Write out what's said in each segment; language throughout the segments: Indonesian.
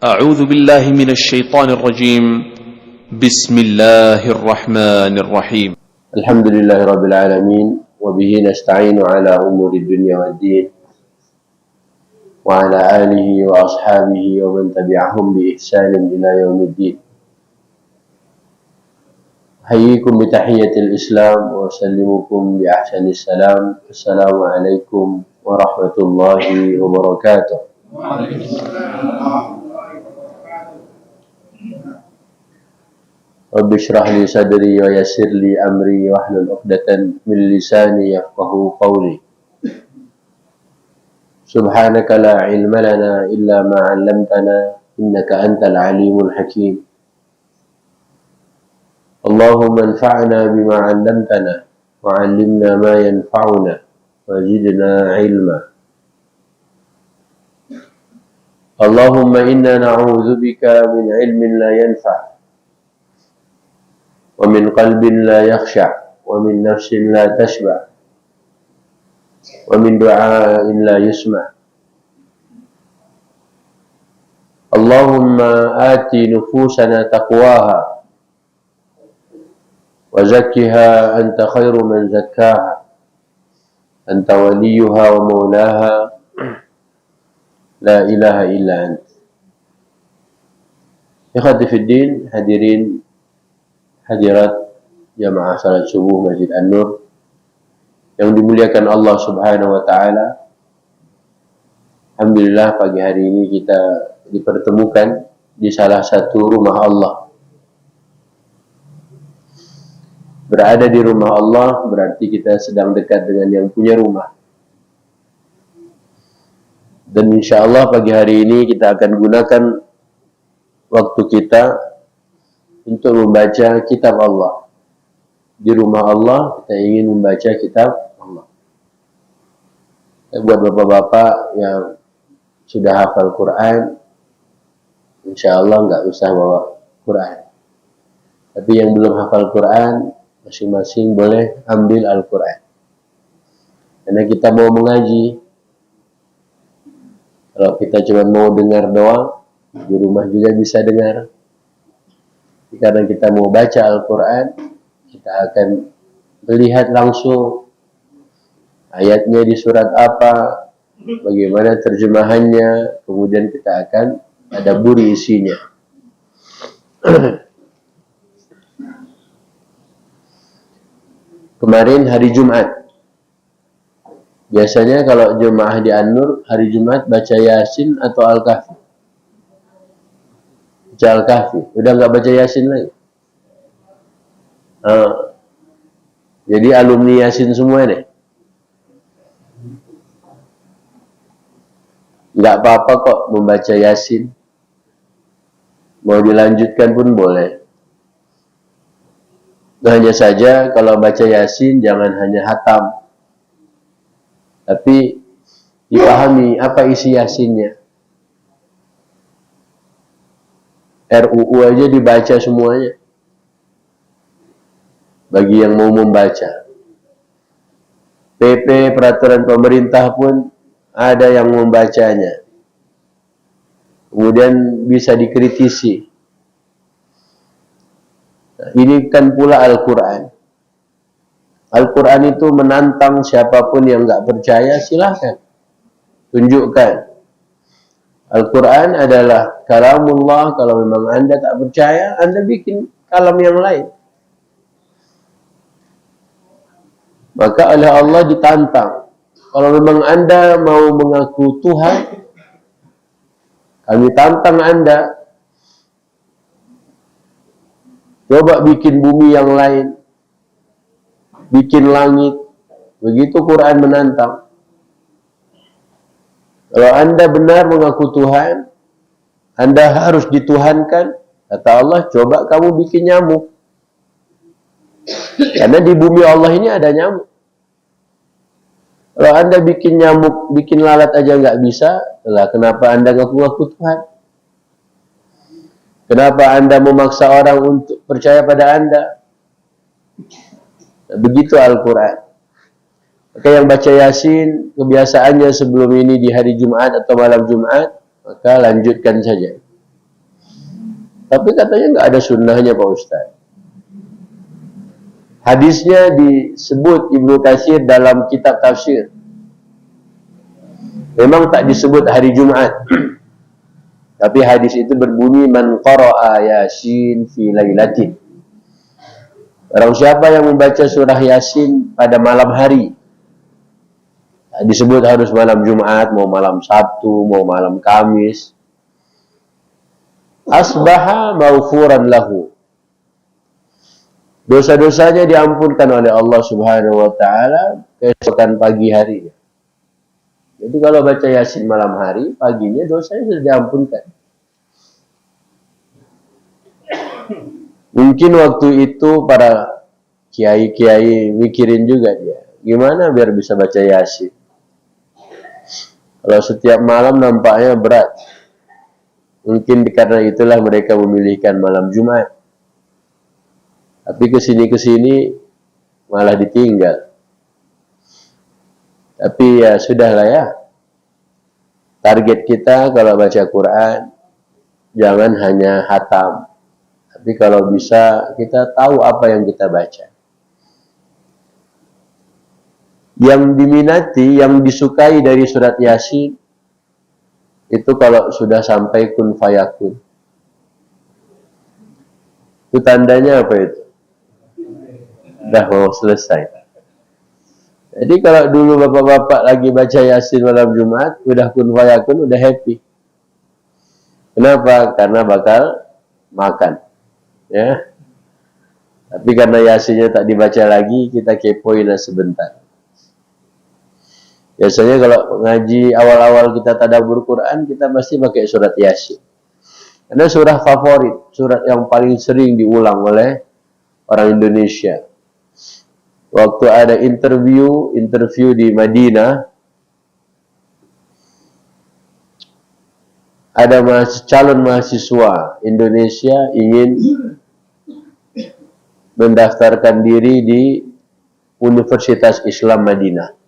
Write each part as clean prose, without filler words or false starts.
أعوذ بالله من الشيطان الرجيم. بسم الله الرحمن الرحيم. الحمد لله رب العالمين، وبه نستعين على أمور الدنيا والدين، وعلى آله وأصحابه ومن تبعهم بإحسان إلى يوم الدين. أحييكم بتحية الإسلام وأسلمكم بأحسن السلام. السلام عليكم ورحمة الله وبركاته. رب اشرح لي صدري ويسر لي أمري واحلل عقدة من لساني يفقهوا قولي. سبحانك لا علم لنا إلا ما علمتنا إنك أنت العليم الحكيم. اللهم انفعنا بما علمتنا وعلمنا ما ينفعنا وزدنا علما. اللهم إنا نعوذ بك من علم لا ينفع، ومن قلب لا يخشع، ومن نفس لا تشبع، ومن دعاء لا يسمع. اللهم آت نفوسنا تقواها وزكها أنت خير من زكاها، أنت وليها ومولاها، لا إله إلا أنت. Ikhwati fiddin, hadirin hadirat jamaah salat subuh Masjid An-Nur yang dimuliakan Allah Subhanahu wa taala. Alhamdulillah pagi hari ini kita dipertemukan di salah satu rumah Allah. Berada di rumah Allah berarti kita sedang dekat dengan yang punya rumah. Dan insya Allah pagi hari ini kita akan gunakan waktu kita untuk membaca kitab Allah. Di rumah Allah kita ingin membaca kitab Allah. Buat bapak-bapak yang sudah hafal Quran, insya Allah nggak usah bawa Quran. Tapi yang belum hafal Quran, masing-masing boleh ambil Al-Quran. Karena kita mau mengaji. Kalau kita cuma mau dengar doang, di rumah juga bisa dengar. Karena kita mau baca Al-Quran, kita akan melihat langsung ayatnya di surat apa, bagaimana terjemahannya, kemudian kita akan tadabburi isinya. Kemarin hari Jumat. Biasanya kalau jemaah di An-Nur, hari Jumat baca Yasin atau Al-Kahfi. Baca Al-Kahfi. Udah nggak baca Yasin lagi. Jadi alumni Yasin semua nih. Nggak apa-apa kok membaca Yasin. Mau dilanjutkan pun boleh. Hanya saja kalau baca Yasin jangan hanya hatam. Tapi dipahami apa isi Yasinnya. RUU aja dibaca semuanya. Bagi yang mau membaca. PP, peraturan pemerintah pun ada yang membacanya. Kemudian bisa dikritisi. Nah, ini kan pula Al-Quran. Al-Quran itu menantang siapapun yang nggak percaya, silahkan. Tunjukkan. Al-Quran adalah kalamullah. Kalau memang Anda tak percaya, Anda bikin kalam yang lain. Maka oleh Allah ditantang. Kalau memang Anda mau mengaku Tuhan, kami tantang Anda. Coba bikin bumi yang lain. Bikin langit. Begitu Quran menantang. Kalau Anda benar mengaku Tuhan, Anda harus dituhankan. Kata Allah, coba kamu bikin nyamuk. Karena di bumi Allah ini ada nyamuk. Kalau Anda bikin nyamuk, bikin lalat aja nggak bisa, lah kenapa Anda ngaku-ngaku Tuhan? Kenapa Anda memaksa orang untuk percaya pada Anda? Nah, begitu Al-Quran. Maka yang baca Yasin, kebiasaannya sebelum ini di hari Jumat atau malam Jumat, maka lanjutkan saja. Tapi katanya nggak ada sunnahnya Pak Ustaz. Hadisnya disebut Ibnu Katsir dalam kitab tafsir. Memang tak disebut hari Jumat. Tapi hadis itu berbunyi man qara'a Yasin fi lailatin. Orang siapa yang membaca surah Yasin pada malam hari. Disebut harus malam Jumat, mau malam Sabtu, mau malam Kamis. Asbaha maghfuran lahu. Dosa-dosanya diampunkan oleh Allah Subhanahu wa taala keesokan pagi harinya. Jadi kalau baca Yasin malam hari, paginya dosanya sudah diampunkan. Mungkin waktu itu para kiai-kiai mikirin juga dia, gimana biar bisa baca Yasin. Kalau setiap malam nampaknya berat. Mungkin karena itulah mereka memilihkan malam Jumat. Tapi kesini malah ditinggal. Tapi ya sudahlah ya. Target kita kalau baca Quran, jangan hanya hatam. Tapi kalau bisa kita tahu apa yang kita baca. Yang diminati, yang disukai dari surat Yasin, itu kalau sudah sampai kun fayakun. Itu tandanya apa itu? Dah mau selesai. Jadi kalau dulu bapak-bapak lagi baca Yasin malam Jumat, udah kun fayakun, udah happy. Kenapa? Karena bakal makan. Ya. Tapi karena Yasinnya tak dibaca lagi, kita kepoin sebentar. Biasanya kalau ngaji awal-awal kita tadabbur Quran, kita pasti pakai surat Yasin. Karena surah favorit, surat yang paling sering diulang oleh orang Indonesia. Waktu ada interview di Madinah, ada calon mahasiswa Indonesia ingin mendaftarkan diri di Universitas Islam Madinah.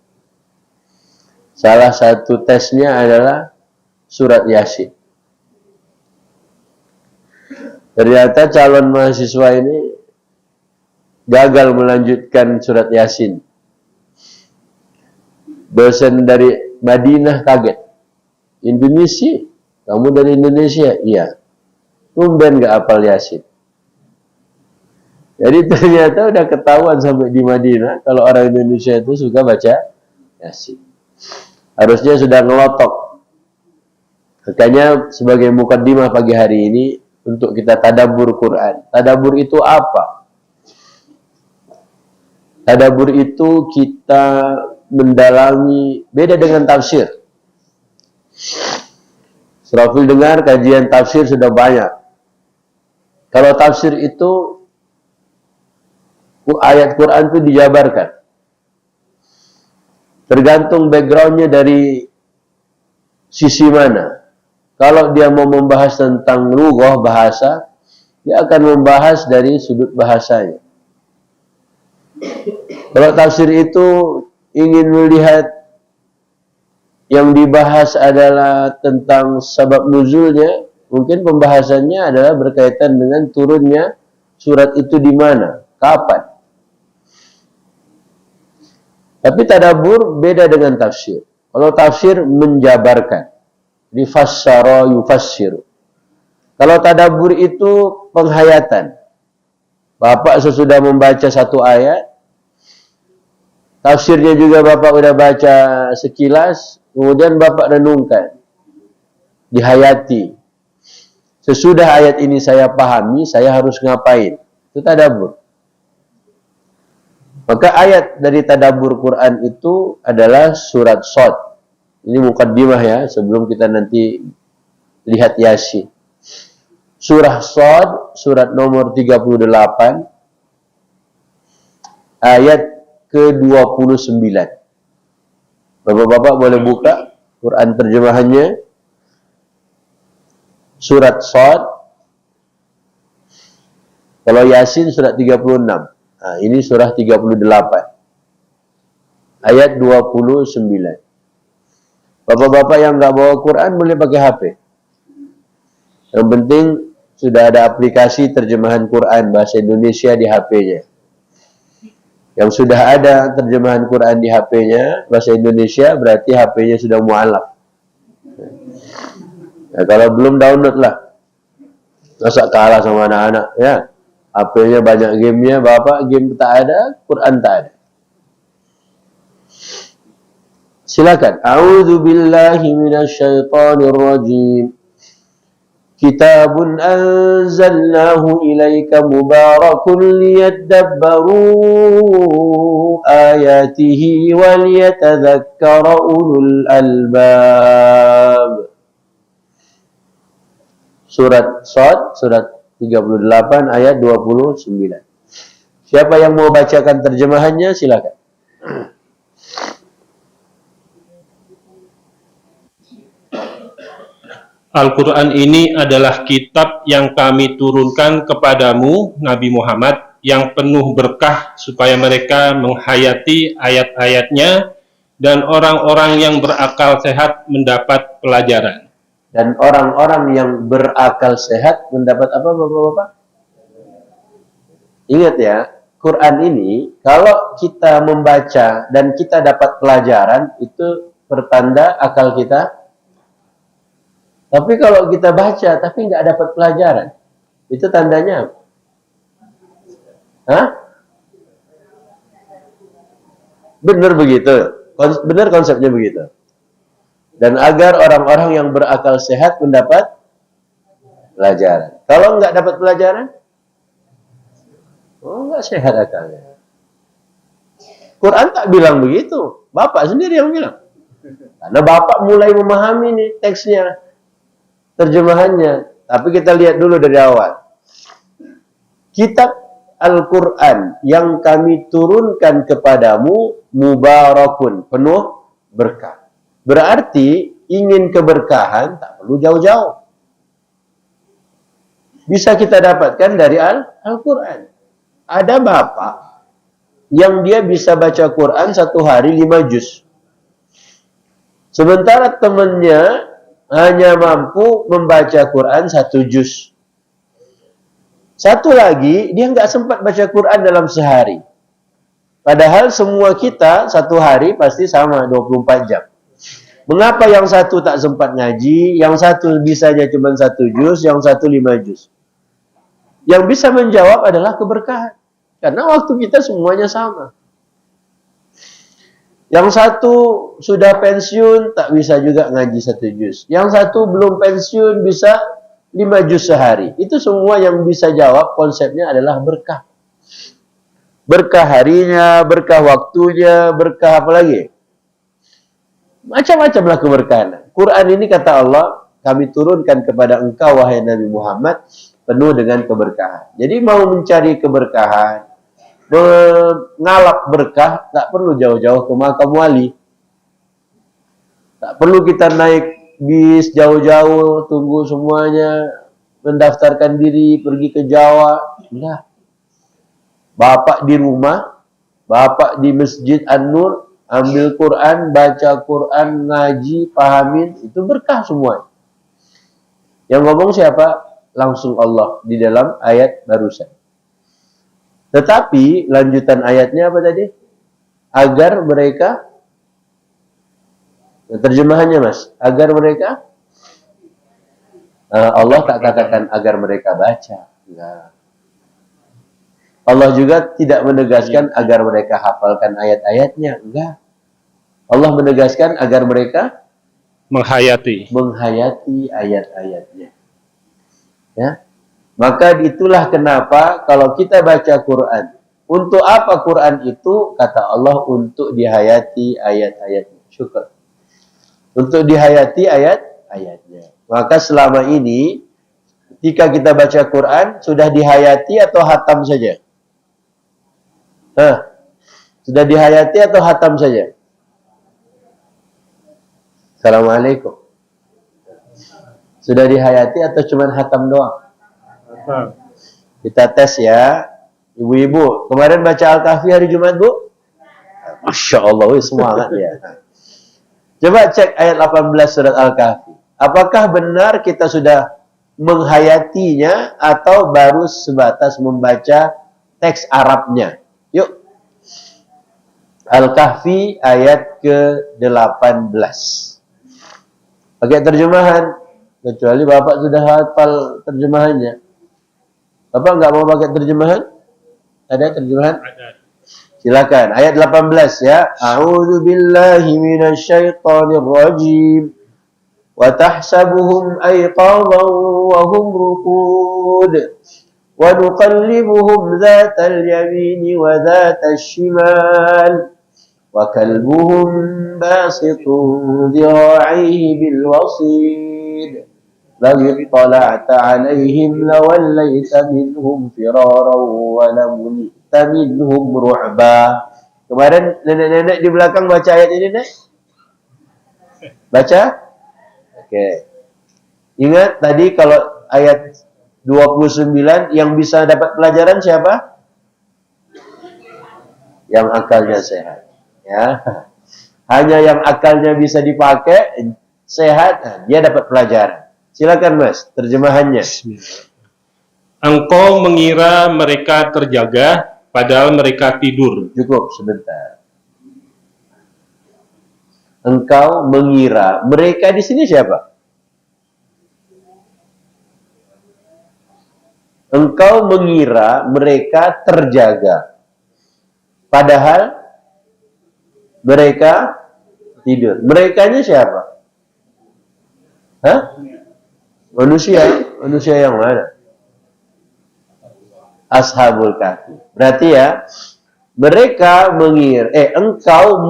Salah satu tesnya adalah surat Yasin. Ternyata calon mahasiswa ini gagal melanjutkan surat Yasin. Dosen dari Madinah kaget. Indonesia? Kamu dari Indonesia? Iya. Tumben gak hafal Yasin. Jadi ternyata udah ketahuan sampai di Madinah kalau orang Indonesia itu suka baca Yasin. Harusnya sudah ngelotok. Makanya sebagai mukaddimah pagi hari ini untuk kita tadabbur Quran. Tadabbur itu apa? Tadabbur itu kita mendalami, beda dengan tafsir. Serafil dengar kajian tafsir sudah banyak. Kalau tafsir itu ayat Quran itu dijabarkan. Tergantung backgroundnya dari sisi mana. Kalau dia mau membahas tentang lughah bahasa, dia akan membahas dari sudut bahasanya. Kalau tafsir itu ingin melihat yang dibahas adalah tentang sebab nuzulnya, mungkin pembahasannya adalah berkaitan dengan turunnya surat itu di mana, kapan. Tapi tadabbur beda dengan tafsir. Kalau tafsir menjabarkan, difassara yufassiru. Kalau tadabbur itu penghayatan. Bapak sesudah membaca satu ayat, tafsirnya juga Bapak udah baca sekilas, kemudian Bapak renungkan, dihayati. Sesudah ayat ini saya pahami, saya harus ngapain? Itu tadabbur. Maka ayat dari tadabbur Quran itu adalah surat Shad. Ini mukaddimah ya, sebelum kita nanti lihat Yasin. Surah Shad, surat nomor 38, ayat ke-29. Bapak-bapak boleh buka Quran terjemahannya. Surat Shad. Kalau Yasin surat 36. Nah, ini surah 38. Ayat 29. Bapak-bapak yang nggak bawa Quran boleh pakai HP. Yang penting sudah ada aplikasi terjemahan Quran bahasa Indonesia di HP-nya. Yang sudah ada terjemahan Quran di HP-nya bahasa Indonesia, berarti HP-nya sudah mualaf. Nah, kalau belum, download lah. Masa kalah sama anak-anak ya. HP-nya banyak gamenya, bapak game tak ada, Quran tak ada. Silakan. A'udzu billahi minasyaitonir rajim. Kitabun anzalnahu ilaika mubarakun liyadabbaru ayatihi waliyatadzakkara ulul albab. Surat Shad, surat 38 ayat 29. Siapa yang mau bacakan terjemahannya silakan. Al-Quran ini adalah kitab yang kami turunkan kepadamu, Nabi Muhammad, yang penuh berkah supaya mereka menghayati ayat-ayatnya dan orang-orang yang berakal sehat mendapat pelajaran. Dan orang-orang yang berakal sehat mendapat apa, Bapak-bapak? Ingat ya, Quran ini kalau kita membaca dan kita dapat pelajaran, itu pertanda akal kita. Tapi kalau kita baca tapi nggak dapat pelajaran, itu tandanya apa? Hah? Benar begitu. Benar konsepnya begitu. Dan agar orang-orang yang berakal sehat mendapat pelajaran. Kalau nggak dapat pelajaran, nggak sehat akalnya. Quran tak bilang begitu. Bapak sendiri yang bilang. Karena Bapak mulai memahami nih teksnya, terjemahannya. Tapi kita lihat dulu dari awal. Kitab Al-Quran yang kami turunkan kepadamu mubarakun, penuh berkah. Berarti ingin keberkahan tak perlu jauh-jauh. Bisa kita dapatkan dari Al-Quran. Ada bapak yang dia bisa baca Quran satu hari 5 juz. Sementara temannya hanya mampu membaca Quran 1 juz. Satu lagi, dia nggak sempat baca Quran dalam sehari. Padahal semua kita satu hari pasti sama 24 jam. Mengapa yang satu tak sempat ngaji, yang satu bisanya cuma 1 juz, yang satu 5 juz? Yang bisa menjawab adalah keberkahan. Karena waktu kita semuanya sama. Yang satu sudah pensiun, tak bisa juga ngaji 1 juz. Yang satu belum pensiun, bisa 5 juz sehari. Itu semua yang bisa jawab, konsepnya adalah berkah. Berkah harinya, berkah waktunya, berkah apa lagi? Macam-macamlah keberkahan. Quran ini kata Allah, kami turunkan kepada engkau, wahai Nabi Muhammad, penuh dengan keberkahan. Jadi mau mencari keberkahan, mengalap berkah, tak perlu jauh-jauh ke makam wali. Tak perlu kita naik bis jauh-jauh, tunggu semuanya, mendaftarkan diri, pergi ke Jawa. Enggak. Bapak di rumah, bapak di Masjid An-Nur, ambil Quran, baca Quran, ngaji, pahamin, itu berkah semua. Yang ngomong siapa? Langsung Allah di dalam ayat barusan. Tetapi lanjutan ayatnya apa tadi? Agar mereka, terjemahannya mas, agar mereka, Allah tak katakan agar mereka baca. Enggak. Allah juga tidak menegaskan agar mereka hafalkan ayat-ayatnya. Enggak. Allah menegaskan agar mereka menghayati ayat-ayatnya. Ya. Maka itulah kenapa kalau kita baca Quran, untuk apa Quran itu? Kata Allah, untuk dihayati ayat-ayatnya. Syukur. Untuk dihayati ayat-ayatnya. Maka selama ini ketika kita baca Quran, sudah dihayati atau hatam saja? Sudah dihayati atau hatam saja? Assalamualaikum. Sudah dihayati atau cuma hatam doang? Kita tes ya. Ibu-ibu, kemarin baca Al-Kahfi hari Jumat, Bu? Masya Allah, semangat ya. Coba cek ayat 18 surat Al-Kahfi. Apakah benar kita sudah menghayatinya atau baru sebatas membaca teks Arabnya? Yuk. Al-Kahfi ayat ke-18. Pakai terjemahan. Kecuali Bapak sudah hafal terjemahannya. Bapak nggak mau pakai terjemahan? Ada terjemahan? Silakan. Ayat 18 ya. A'udzu billahi minasyaitonir rajim. Wa tahsabuhum ayqadhan wa hum ruqud. Wa nuqallibuhum dzatal yamini wa dzatal shimal. Wa kalbuhum basitun dhira'ihi bil wasid. لو اطلعت عليهم لوليت منهم فرارا ولملئت منهم رعبا. Kemarin nenek-nenek di belakang baca ayat ini, Nek? Baca? Oke. Ingat tadi kalau ayat 29 yang bisa dapat pelajaran siapa? Yang akalnya sehat. Ya. Hanya yang akalnya bisa dipakai, sehat, dia dapat pelajaran. Silakan Mas, terjemahannya. Engkau mengira mereka terjaga, padahal mereka tidur. Cukup sebentar. Engkau mengira mereka di sini siapa? Engkau mengira mereka terjaga, padahal mereka tidur. Merekanya siapa? Hah? Manusia yang mana? Ashabul Kahfi. Berarti ya, mereka mengira, engkau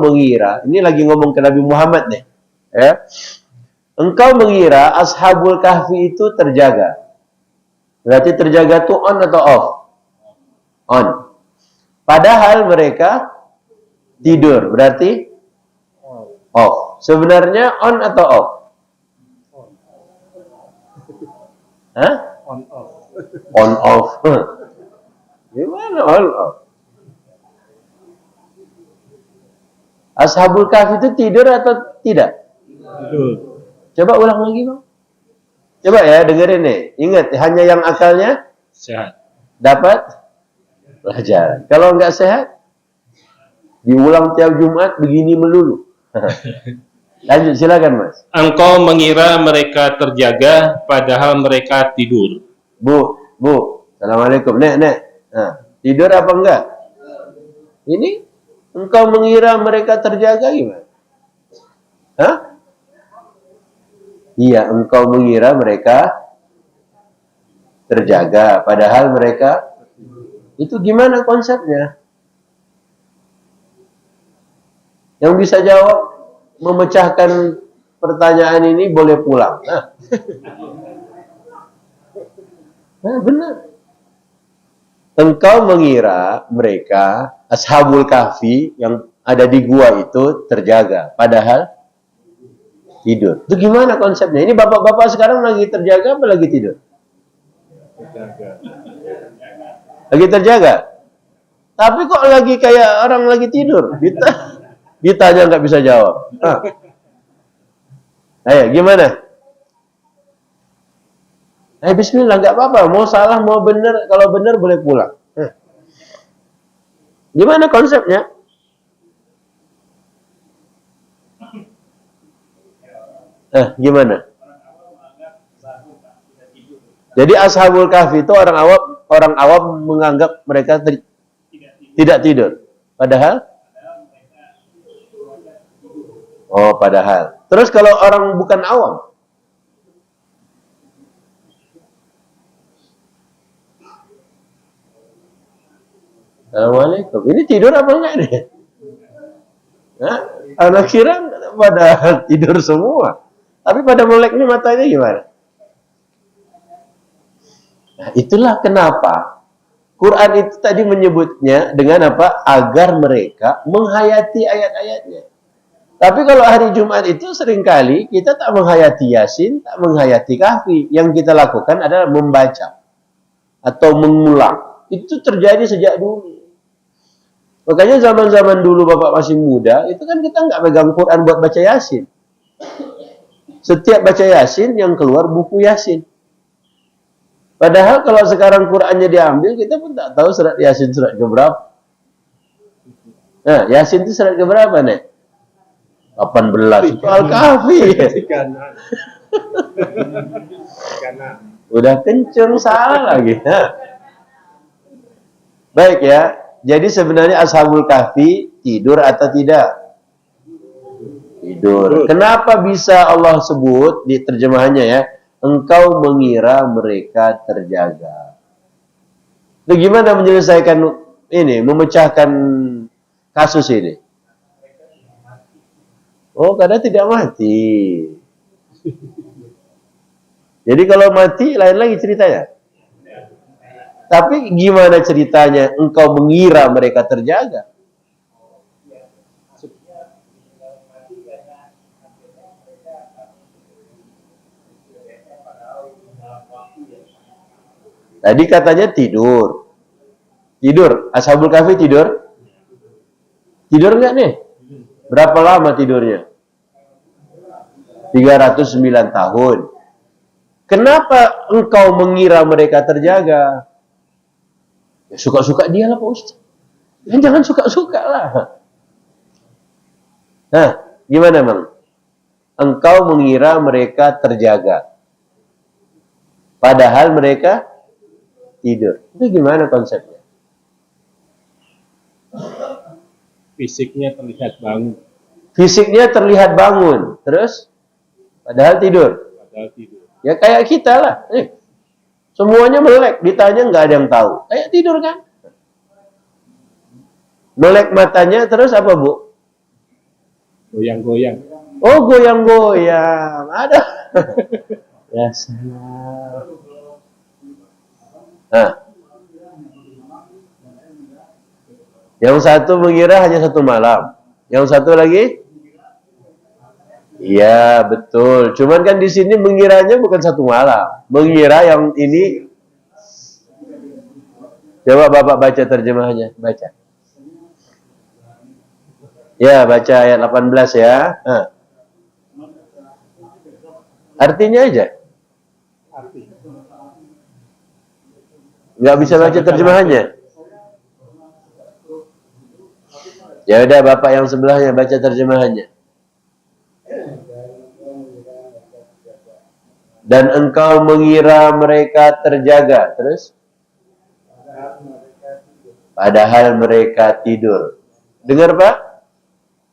mengira, ini lagi ngomong ke Nabi Muhammad nih, ya. Engkau mengira Ashabul Kahfi itu terjaga. Berarti terjaga itu on atau off? On. Padahal mereka tidur, berarti off. Sebenarnya on atau off? Hah? On off. On off. Gimana on off? Ashabul Kahfi itu tidur atau tidak? Tidur. Coba ulang lagi, Bang. Coba ya, dengerin nih. Ingat, hanya yang akalnya Sehat. dapat pelajaran. Kalau nggak sehat, diulang tiap Jumat begini melulu. Lanjut, silakan Mas. Engkau mengira mereka terjaga, padahal mereka tidur. Bu, Assalamualaikum. Nek. Nah, tidur apa enggak? Ini engkau mengira mereka terjaga gimana? Hah? Iya, engkau mengira mereka terjaga, padahal mereka itu gimana konsepnya? Yang bisa jawab memecahkan pertanyaan ini boleh pulang. Nah, benar. Engkau mengira mereka Ashabul Kahfi yang ada di gua itu terjaga, padahal tidur. Itu gimana konsepnya? Ini bapak-bapak sekarang lagi terjaga apa lagi tidur? Lagi terjaga. Tapi kok lagi kayak orang lagi tidur? Ditanya nggak bisa jawab. Ayo, gimana? Bismillah, nggak apa-apa. Mau salah, mau benar. Kalau benar boleh pulang. Gimana konsepnya? Gimana? Jadi Ashabul Kahfi itu orang awam menganggap mereka tidak tidur. Padahal? Oh, padahal. Terus kalau orang bukan awam? Assalamualaikum. Ini tidur apa enggak nih? Anak kira pada tidur semua. Tapi pada melek ini matanya gimana? Nah, itulah kenapa Quran itu tadi menyebutnya dengan apa? Agar mereka menghayati ayat-ayatnya. Tapi kalau hari Jumat itu seringkali kita tak menghayati Yasin, tak menghayati Kahfi. Yang kita lakukan adalah membaca atau mengulang. Itu terjadi sejak dulu. Makanya zaman-zaman dulu Bapak masih muda, itu kan kita nggak pegang Quran buat baca Yasin. Setiap baca Yasin yang keluar buku Yasin. Padahal kalau sekarang Qur'annya diambil, kita pun tak tahu surat Yasin surat keberapa. Nah, Yasin itu surat keberapa, Nek? 18. Itu Al-Kahfi. Udah kenceng, salah lagi. Nah. Baik ya. Jadi sebenarnya Ashabul Kahfi tidur atau tidak? Tidur. Kenapa bisa Allah sebut di terjemahannya ya? Engkau mengira mereka terjaga. Itu gimana menyelesaikan ini, memecahkan kasus ini? Oh, karena tidak mati. Jadi kalau mati lain lagi ceritanya. Tapi gimana ceritanya engkau mengira mereka terjaga? Tadi katanya tidur. Tidur. Ashabul Kahfi tidur? Tidur enggak nih? Berapa lama tidurnya? 309 tahun. Kenapa engkau mengira mereka terjaga? Ya suka-suka dia lah Pak Ustaz. Jangan suka-suka lah. Nah, gimana Bang? Engkau mengira mereka terjaga. Padahal mereka tidur. Itu gimana konsepnya? Fisiknya terlihat bangun. Fisiknya terlihat bangun. Terus? Padahal tidur. Padahal tidur. Ya kayak kita lah. Semuanya melek. Ditanya nggak ada yang tahu. Kayak tidur kan? Melek matanya terus apa Bu? Goyang-goyang. Oh goyang-goyang. Ada. Ya salah. Nah. Yang satu mengira hanya satu malam. Yang satu lagi? Iya, betul. Cuman kan di sini mengiranya bukan satu malam. Mengira yang ini. Coba Bapak baca terjemahannya. Baca. Ya, baca ayat 18 ya. Nah. Artinya aja. Nggak bisa baca terjemahannya. Ya udah Bapak yang sebelahnya baca terjemahannya. Dan engkau mengira mereka terjaga. Terus? Padahal mereka tidur. Dengar Pak?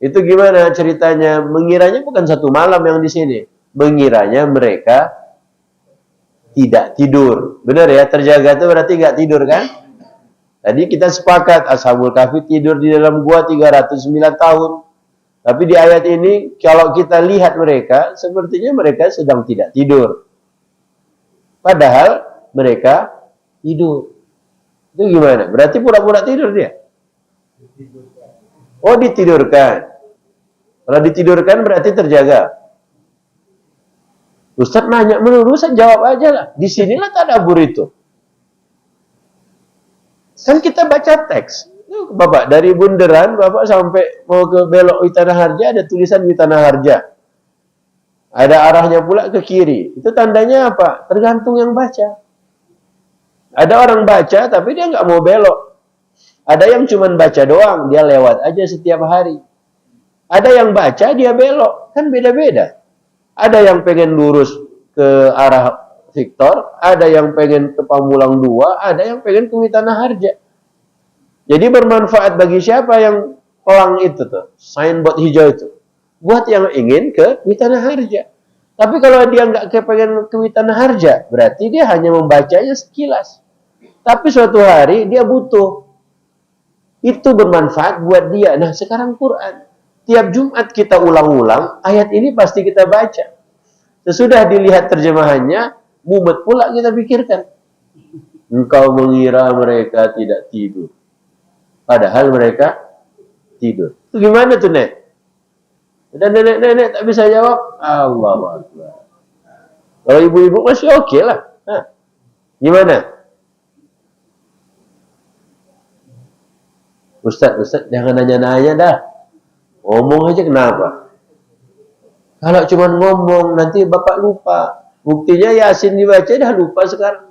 Itu gimana ceritanya? Mengiranya bukan satu malam yang di sini. Mengiranya mereka tidak tidur. Benar ya? Terjaga itu berarti nggak tidur kan? Tadi kita sepakat Ashabul Kahfi tidur di dalam gua 309 tahun. Tapi di ayat ini kalau kita lihat mereka, sepertinya mereka sedang tidak tidur. Padahal mereka tidur. Itu gimana? Berarti pura-pura tidur dia? Oh, ditidurkan. Kalau ditidurkan berarti terjaga. Ustaz nanya melulu, saya jawab aja lah. Di sinilah tadabbur itu. Kan kita baca teks. Bapak, dari bundaran, Bapak sampai mau ke belok Witana Harja, ada tulisan Witana Harja. Ada arahnya pula ke kiri. Itu tandanya apa? Tergantung yang baca. Ada orang baca, tapi dia nggak mau belok. Ada yang cuma baca doang, dia lewat aja setiap hari. Ada yang baca, dia belok. Kan beda-beda. Ada yang pengen lurus ke arah Victor, ada yang pengen ke Pamulang 2, ada yang pengen ke Witana Harja. Jadi bermanfaat bagi siapa yang pelang itu tuh, signboard hijau itu. Buat yang ingin ke Witana Harja. Tapi kalau dia nggak kepengen ke Witana Harja, berarti dia hanya membacanya sekilas. Tapi suatu hari dia butuh. Itu bermanfaat buat dia. Nah sekarang Quran. Tiap Jumat kita ulang-ulang, ayat ini pasti kita baca. Sesudah dilihat terjemahannya, mumet pula kita pikirkan. Engkau mengira mereka tidak tidur. Padahal mereka tidur. Itu gimana tuh, Nek? Dan nenek-nenek tak bisa jawab. Allahu Akbar. Kalau ibu-ibu masih oke lah. Nah, gimana? Ustaz, jangan nanya-nanya dah. Ngomong aja kenapa? Kalau cuma ngomong nanti bapak lupa. Buktinya Yasin dibaca dah lupa sekarang.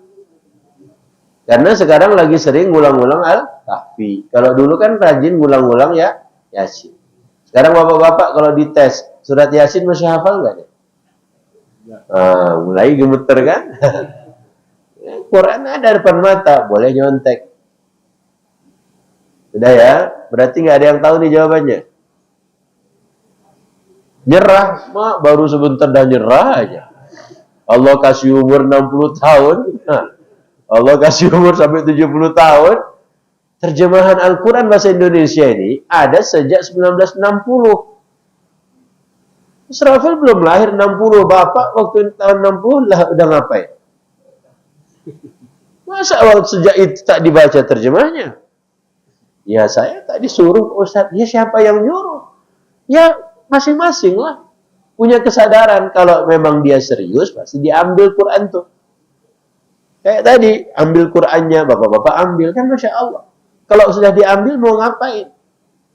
Karena sekarang lagi sering ngulang-ngulang Al-Kahfi. Kalau dulu kan rajin ngulang-ngulang ya Yasin. Sekarang bapak-bapak kalau dites surat Yasin masih hafal nggak? Mulai gemeter kan? Quran ada depan mata, boleh nyontek. Sudah ya, berarti nggak ada yang tahu nih jawabannya. Nyerah, mak baru sebentar dah nyerah aja. Allah kasih umur 60 tahun. Nah, Allah kasih umur sampai 70 tahun. Terjemahan Al-Quran bahasa Indonesia ini ada sejak 1960. Israfil belum lahir 60. Bapak waktu tahun 60 lah udah ngapain? Masa sejak itu tak dibaca terjemahnya? Ya saya tak disuruh Ustaz. Ya siapa yang nyuruh? Ya masing-masing lah. Punya kesadaran kalau memang dia serius pasti diambil Quran tuh. Kayak tadi, ambil Qurannya, bapak-bapak ambil, kan Masya Allah. Kalau sudah diambil mau ngapain?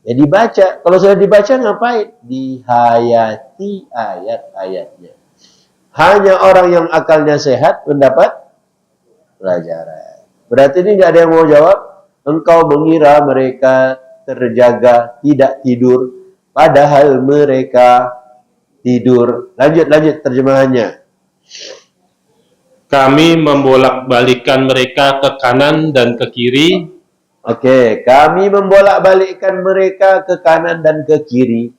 Ya dibaca. Kalau sudah dibaca ngapain? Dihayati ayat-ayatnya. Hanya orang yang akalnya sehat mendapat pelajaran. Berarti ini nggak ada yang mau jawab. Engkau mengira mereka terjaga, tidak tidur, padahal mereka tidur. Lanjut terjemahannya. Kami membolak-balikkan mereka ke kanan dan ke kiri. Oke, kami membolak-balikkan mereka ke kanan dan ke kiri.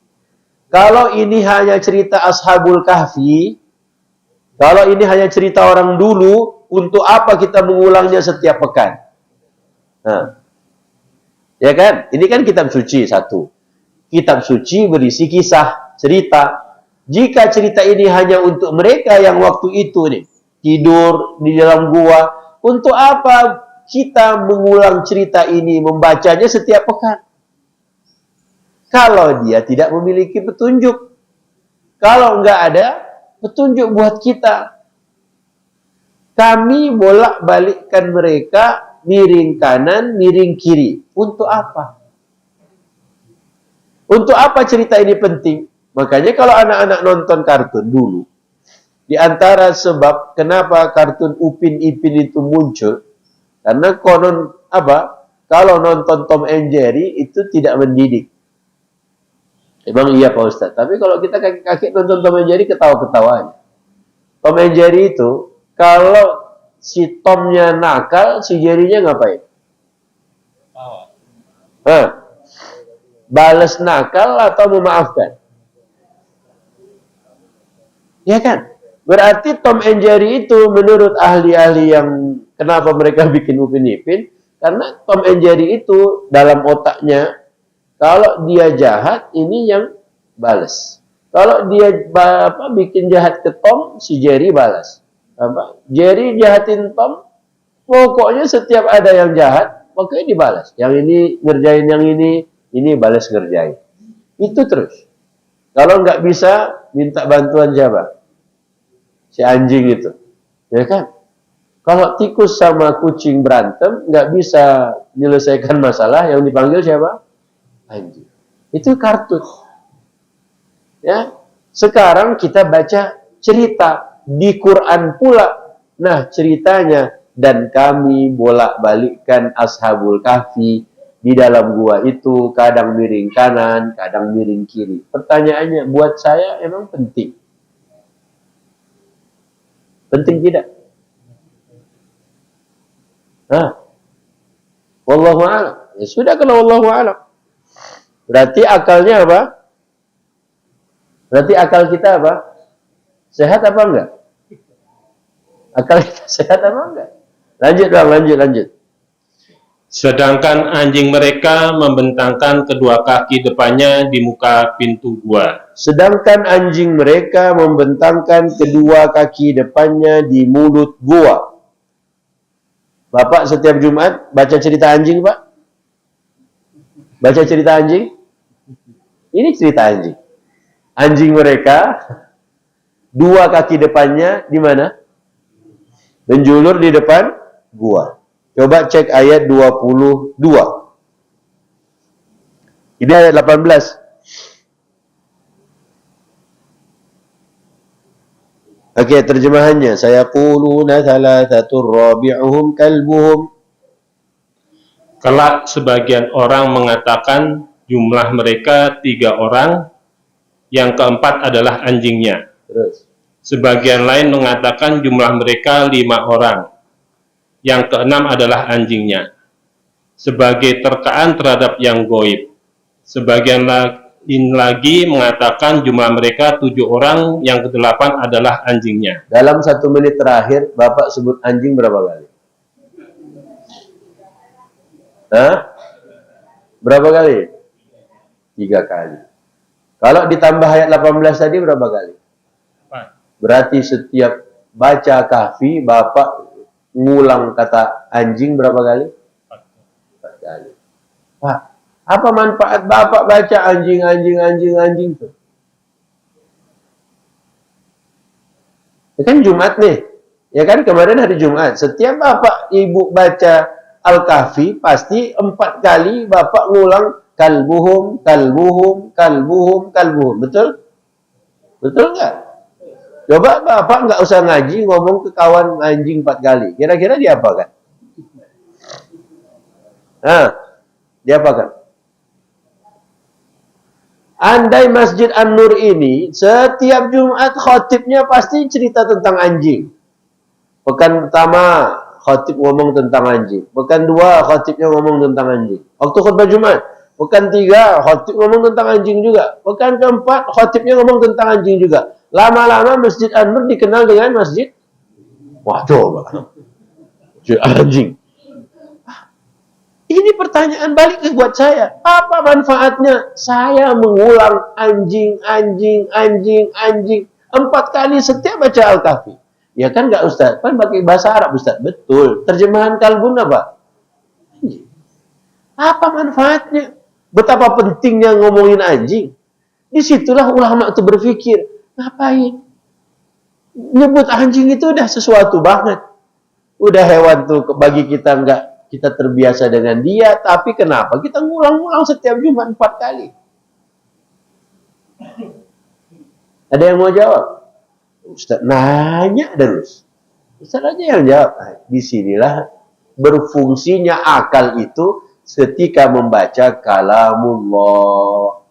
Kalau ini hanya cerita Ashabul Kahfi, kalau ini hanya cerita orang dulu, untuk apa kita mengulangnya setiap pekan? Nah, ya kan? Ini kan kitab suci satu. Kitab suci berisi kisah, cerita. Jika cerita ini hanya untuk mereka yang waktu itu nih, tidur di dalam gua, untuk apa kita mengulang cerita ini, membacanya setiap pekan? Kalau dia tidak memiliki petunjuk. Kalau enggak ada petunjuk buat kita. Kami bolak-balikkan mereka miring kanan, miring kiri. Untuk apa? Untuk apa cerita ini penting? Makanya kalau anak-anak nonton kartun dulu, di antara sebab kenapa kartun Upin Ipin itu muncul, karena konon apa? Kalau nonton Tom and Jerry itu tidak mendidik. Emang iya Pak Ustadz. Tapi kalau kita kaki-kaki nonton Tom and Jerry ketawa-ketawa aja. Tom and Jerry itu kalau si Tomnya nakal, si Jerry-nya ngapain? Balas nakal atau memaafkan? Ya kan? Berarti Tom and Jerry itu menurut ahli-ahli yang kenapa mereka bikin Upin Ipin, karena Tom and Jerry itu dalam otaknya kalau dia jahat ini yang balas. Kalau dia bikin jahat ke Tom, si Jerry balas. Jerry jahatin Tom, pokoknya setiap ada yang jahat, pokoknya dibalas. Yang ini ngerjain yang ini balas ngerjain. Itu terus. Kalau nggak bisa, minta bantuan siapa? Si anjing itu. Ya kan? Kalau tikus sama kucing berantem, nggak bisa menyelesaikan masalah, yang dipanggil siapa? Anjing. Itu kartun. Ya. Sekarang kita baca cerita di Quran pula. Nah, ceritanya, dan kami bolak-balikkan Ashabul Kahfi di dalam gua itu, kadang miring kanan, kadang miring kiri. Pertanyaannya, buat saya emang penting. Penting tidak? Wallahu a'lam. Ya sudah kalau wallahu a'lam. Berarti akalnya apa? Berarti akal kita apa? Sehat apa enggak? Akal kita sehat apa enggak? Lanjut bang, lanjut. Sedangkan anjing mereka membentangkan kedua kaki depannya di muka pintu gua. Sedangkan anjing mereka membentangkan kedua kaki depannya di mulut gua. Bapak setiap Jumat baca cerita anjing, Pak? Baca cerita anjing? Ini cerita anjing. Anjing mereka, dua kaki depannya di mana? Menjulur di depan gua. Coba cek ayat 22. Ini ayat 18. Okey, terjemahannya. Sayaquluna thalathatur rabi'uhum kalbuhum. Kelak sebagian orang mengatakan jumlah mereka 3 orang, yang keempat adalah anjingnya. Terus. Sebagian lain mengatakan jumlah mereka 5 orang, yang keenam adalah anjingnya. Sebagai terkaan terhadap yang goib. Sebagian lain lagi mengatakan jumlah mereka 7 orang, yang kedelapan adalah anjingnya. Dalam 1 menit terakhir, Bapak sebut anjing berapa kali? Hah? Berapa kali? 3 kali. Kalau ditambah ayat 18 tadi berapa kali? Berarti setiap baca kahfi, Bapak ngulang kata anjing berapa kali? 4 kali. Pak, apa manfaat Bapak baca anjing itu? Ya kan Jumat nih. Ya kan kemarin hari Jumat. Setiap Bapak Ibu baca Al-Kahfi, pasti 4 kali Bapak ngulang kalbuhum, kalbuhum, kalbuhum, kalbuhum. Betul? Betul nggak? Coba Bapak nggak usah ngaji, ngomong ke kawan anjing 4 kali. Kira-kira dia apa kan? Dia apa kan? Andai Masjid An-Nur ini, setiap Jumat khotibnya pasti cerita tentang anjing. Pekan pertama, khotib ngomong tentang anjing. Pekan 2, khotibnya ngomong tentang anjing. Waktu khutbah Jumat. Pekan 3, khotib ngomong tentang anjing juga. Pekan keempat, khotibnya ngomong tentang anjing juga. Lama-lama Masjid An-Nur dikenal dengan masjid. Wah, coba. Masjid anjing. Ini pertanyaan balik ke buat saya. Apa manfaatnya saya mengulang anjing, anjing, anjing, anjing 4 kali setiap baca Al-Kahfi? Ya kan enggak Ustaz? Kan pakai bahasa Arab Ustaz. Betul. Terjemahan kalbun apa? Apa manfaatnya? Betapa pentingnya ngomongin anjing. Disitulah ulama itu berpikir, ngapain? Nyebut anjing itu udah sesuatu banget. Udah hewan tuh bagi kita enggak, kita terbiasa dengan dia, tapi kenapa kita ngulang-ngulang setiap Jumat 4 kali? Ada yang mau jawab? Ustaz nanya terus. Ustaz aja yang jawab. Disinilah berfungsinya akal itu ketika membaca kalamullah.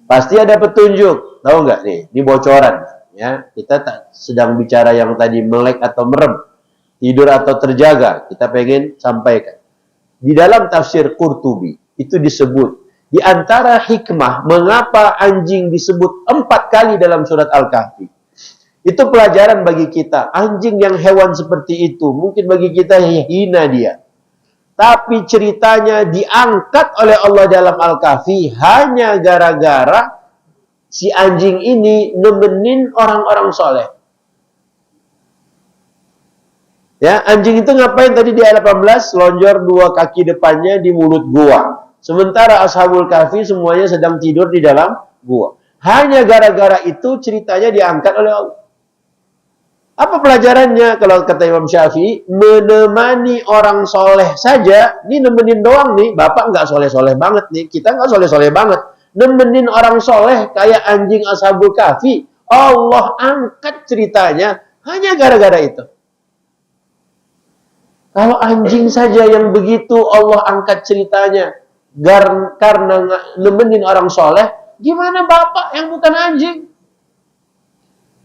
Pasti ada petunjuk. Tahu nggak nih? Ini bocoran. Ya, kita tak sedang bicara yang tadi melek atau merem, tidur atau terjaga. Kita pengen sampaikan. Di dalam tafsir Qurtubi itu disebut di antara hikmah mengapa anjing disebut 4 kali dalam surat Al-Kahfi. Itu pelajaran bagi kita. Anjing yang hewan seperti itu mungkin bagi kita hina dia. Tapi ceritanya diangkat oleh Allah dalam Al-Kahfi hanya gara-gara si anjing ini nemenin orang-orang soleh. Ya, anjing itu ngapain tadi di ayat 18? Lonjor 2 kaki depannya di mulut gua. Sementara Ashabul Kahfi semuanya sedang tidur di dalam gua. Hanya gara-gara itu ceritanya diangkat oleh Allah. Apa pelajarannya? Kalau kata Imam Syafi'i, menemani orang soleh saja, ini nemenin doang nih, Bapak nggak soleh-soleh banget nih, kita nggak soleh-soleh banget. Nemenin orang soleh kayak anjing Ashabul Kahfi, Allah angkat ceritanya hanya gara-gara itu. Kalau anjing saja yang begitu Allah angkat ceritanya karena nemenin orang soleh, gimana Bapak yang bukan anjing?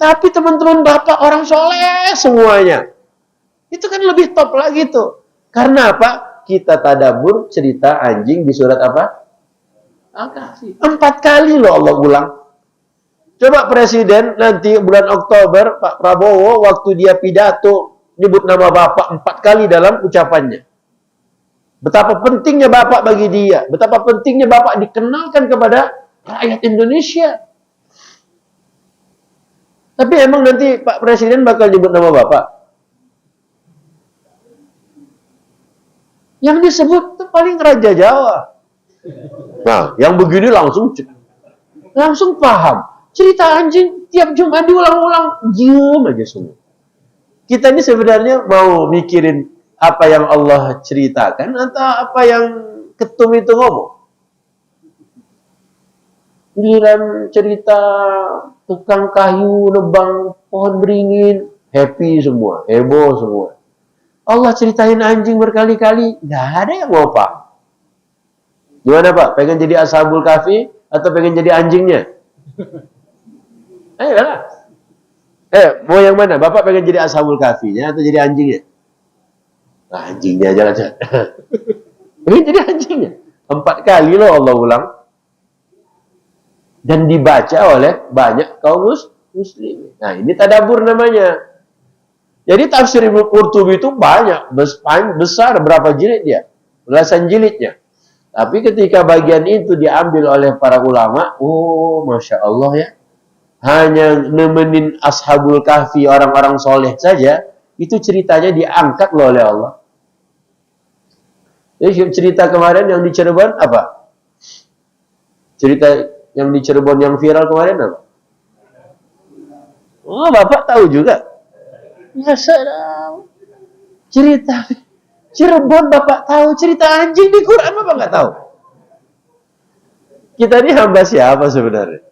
Tapi teman-teman Bapak orang soleh semuanya. Itu kan lebih top lagi tuh. Karena apa? Kita tadabbur cerita anjing di surat apa? Al-Kahfi. 4 kali loh Allah ulang. Coba Presiden nanti bulan Oktober, Pak Prabowo waktu dia pidato nyebut nama Bapak 4 kali dalam ucapannya. Betapa pentingnya Bapak bagi dia. Betapa pentingnya Bapak dikenalkan kepada rakyat Indonesia. Tapi emang nanti Pak Presiden bakal nyebut nama Bapak? Yang disebut itu paling Raja Jawa. Nah, yang begini langsung paham. Cerita anjing tiap Jumat diulang-ulang, diam aja semua. Kita ini sebenarnya mau mikirin apa yang Allah ceritakan atau apa yang ketum itu ngomong. Giliran cerita tukang kayu, nebang pohon beringin, happy semua, heboh semua. Allah ceritain anjing berkali-kali, nggak ada yang mau Pak. Gimana Pak? Pengen jadi Ashabul Kahfi atau pengen jadi anjingnya? Ayolah. Mau yang mana? Bapak pengen jadi Ashabul Kahfinya atau jadi anjingnya? Nah, anjingnya aja lah. Pengen jadi anjingnya. 4 kali loh Allah ulang. Dan dibaca oleh banyak kaum muslim. Nah, ini tadabbur namanya. Jadi tafsir Ibnu Qurtubi itu banyak, besar, berapa jilid dia? Belasan jilidnya. Tapi ketika bagian itu diambil oleh para ulama, oh Masya Allah ya. Hanya nemenin Ashabul Kahfi, orang-orang soleh saja, itu ceritanya diangkat loh oleh Allah. Jadi cerita kemarin yang di Cirebon apa? Cerita yang di Cirebon yang viral kemarin apa? Oh, Bapak tahu juga? Ya, cerita Cirebon Bapak tahu, cerita anjing di Quran Bapak nggak tahu. Kita ini hamba siapa sebenarnya?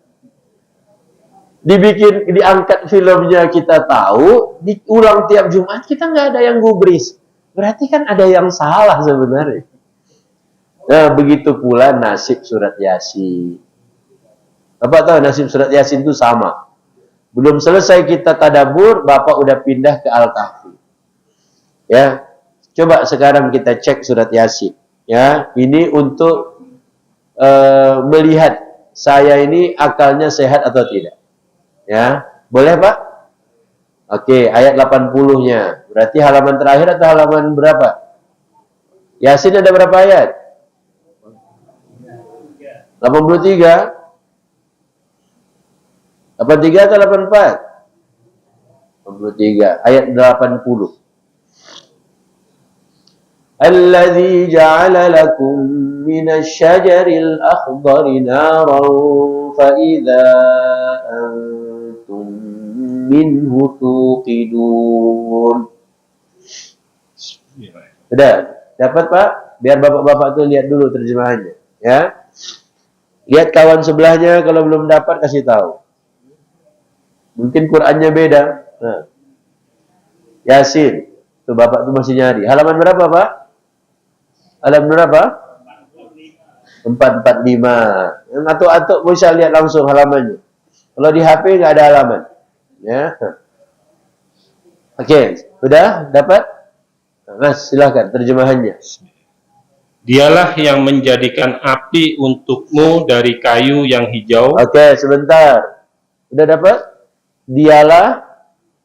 Diangkat filmnya kita tahu, diulang tiap Jumat kita nggak ada yang gubris. Berarti kan ada yang salah sebenarnya. Nah, begitu pula nasib surat Yasin. Bapak tahu nasib surat Yasin itu sama. Belum selesai kita tadabbur, Bapak udah pindah ke Al-Kahfi. Ya, coba sekarang kita cek surat Yasin. Ya, ini untuk melihat saya ini akalnya sehat atau tidak. Ya, boleh Pak? Oke, ayat 80-nya. Berarti halaman terakhir atau halaman berapa? Yasin ada berapa ayat? 83. 83 atau 84? 83, ayat 80. Alladzi ja'ala lakum minasy syajaril akhdari naran fa idza antum minhu tuqidun. Sudah, dapat Pak? Biar bapak-bapak tuh lihat dulu terjemahannya, ya. Lihat kawan sebelahnya, kalau belum dapat kasih tahu. Mungkin Qur'annya beda. Nah. Yasin. Tuh Bapak tuh masih nyari. Halaman berapa, Pak? Halaman berapa? 445. Yang atuk-atuk bisa lihat langsung halamannya. Kalau di HP nggak ada halaman. Ya. Oke, sudah dapat? Mas, silakan terjemahannya. Dialah yang menjadikan api untukmu dari kayu yang hijau. Oke, sebentar. Udah dapat? Dialah,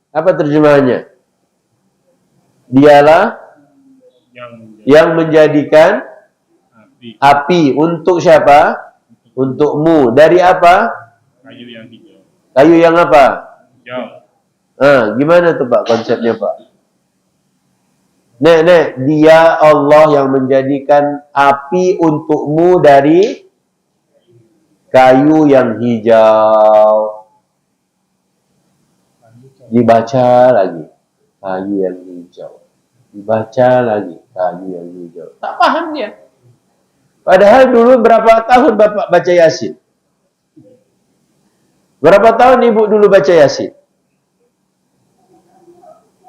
apa terjemahannya? Dialah yang menjadikan api untuk siapa? Untukmu. Dari apa? Kayu yang hijau. Kayu yang apa? Hijau. Gimana tuh Pak konsepnya Pak? Nek, dia Allah yang menjadikan api untukmu dari kayu yang hijau. Dibaca lagi, kayu yang hijau. Dibaca lagi, kayu yang hijau. Tak paham dia. Padahal dulu berapa tahun Bapak baca Yasin? Berapa tahun Ibu dulu baca Yasin?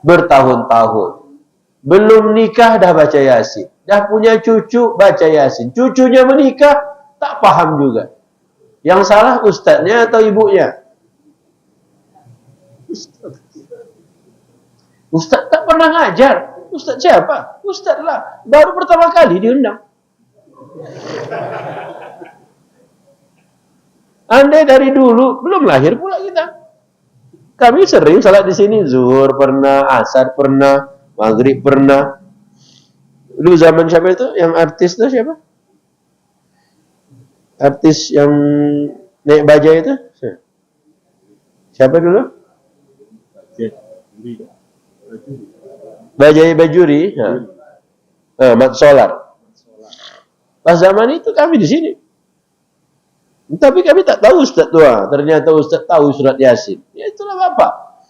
Bertahun-tahun. Belum nikah dah baca Yasin. Dah punya cucu baca Yasin. Cucunya menikah tak paham juga. Yang salah ustadznya atau ibunya? Ustadz tak pernah ngajar. Ustadz siapa? Ustadz lah. Baru pertama kali diundang. Andai dari dulu belum lahir pula kita. Kami sering salat di sini. Zuhur pernah, asar pernah, maghrib pernah. Dulu zaman siapa itu? Yang artis itu siapa? Artis yang naik bajai itu? Siapa dulu? Bajai Bajuri. Mat Solar. Pas zaman itu kami di sini. Tapi kami tak tahu Ustaz tua. Ternyata Ustaz tahu surat Yasin. Ya itulah Bapak.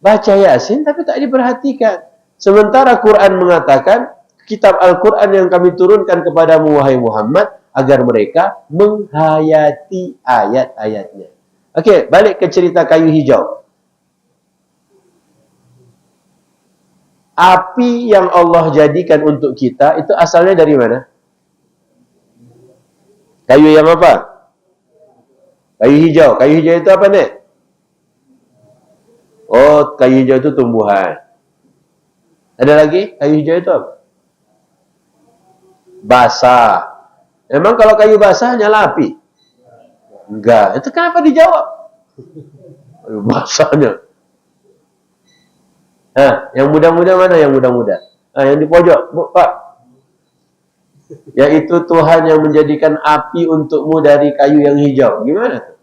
Baca Yasin tapi tak diperhatikan. Sementara Quran mengatakan, kitab Al-Quran yang kami turunkan kepadamu wahai Muhammad, agar mereka menghayati ayat-ayatnya. Okey, balik ke cerita kayu hijau. Api yang Allah jadikan untuk kita itu asalnya dari mana? Kayu yang apa? Kayu hijau. Kayu hijau itu apa, Nek? Oh, kayu hijau itu tumbuhan. Ada lagi? Kayu hijau itu apa? Basah. Emang kalau kayu basah nyala api? Enggak. Itu kenapa dijawab? Basahnya. Yang muda-muda mana yang muda-muda? Yang di pojok, Pak. Yaitu Tuhan yang menjadikan api untukmu dari kayu yang hijau. Gimana tuh?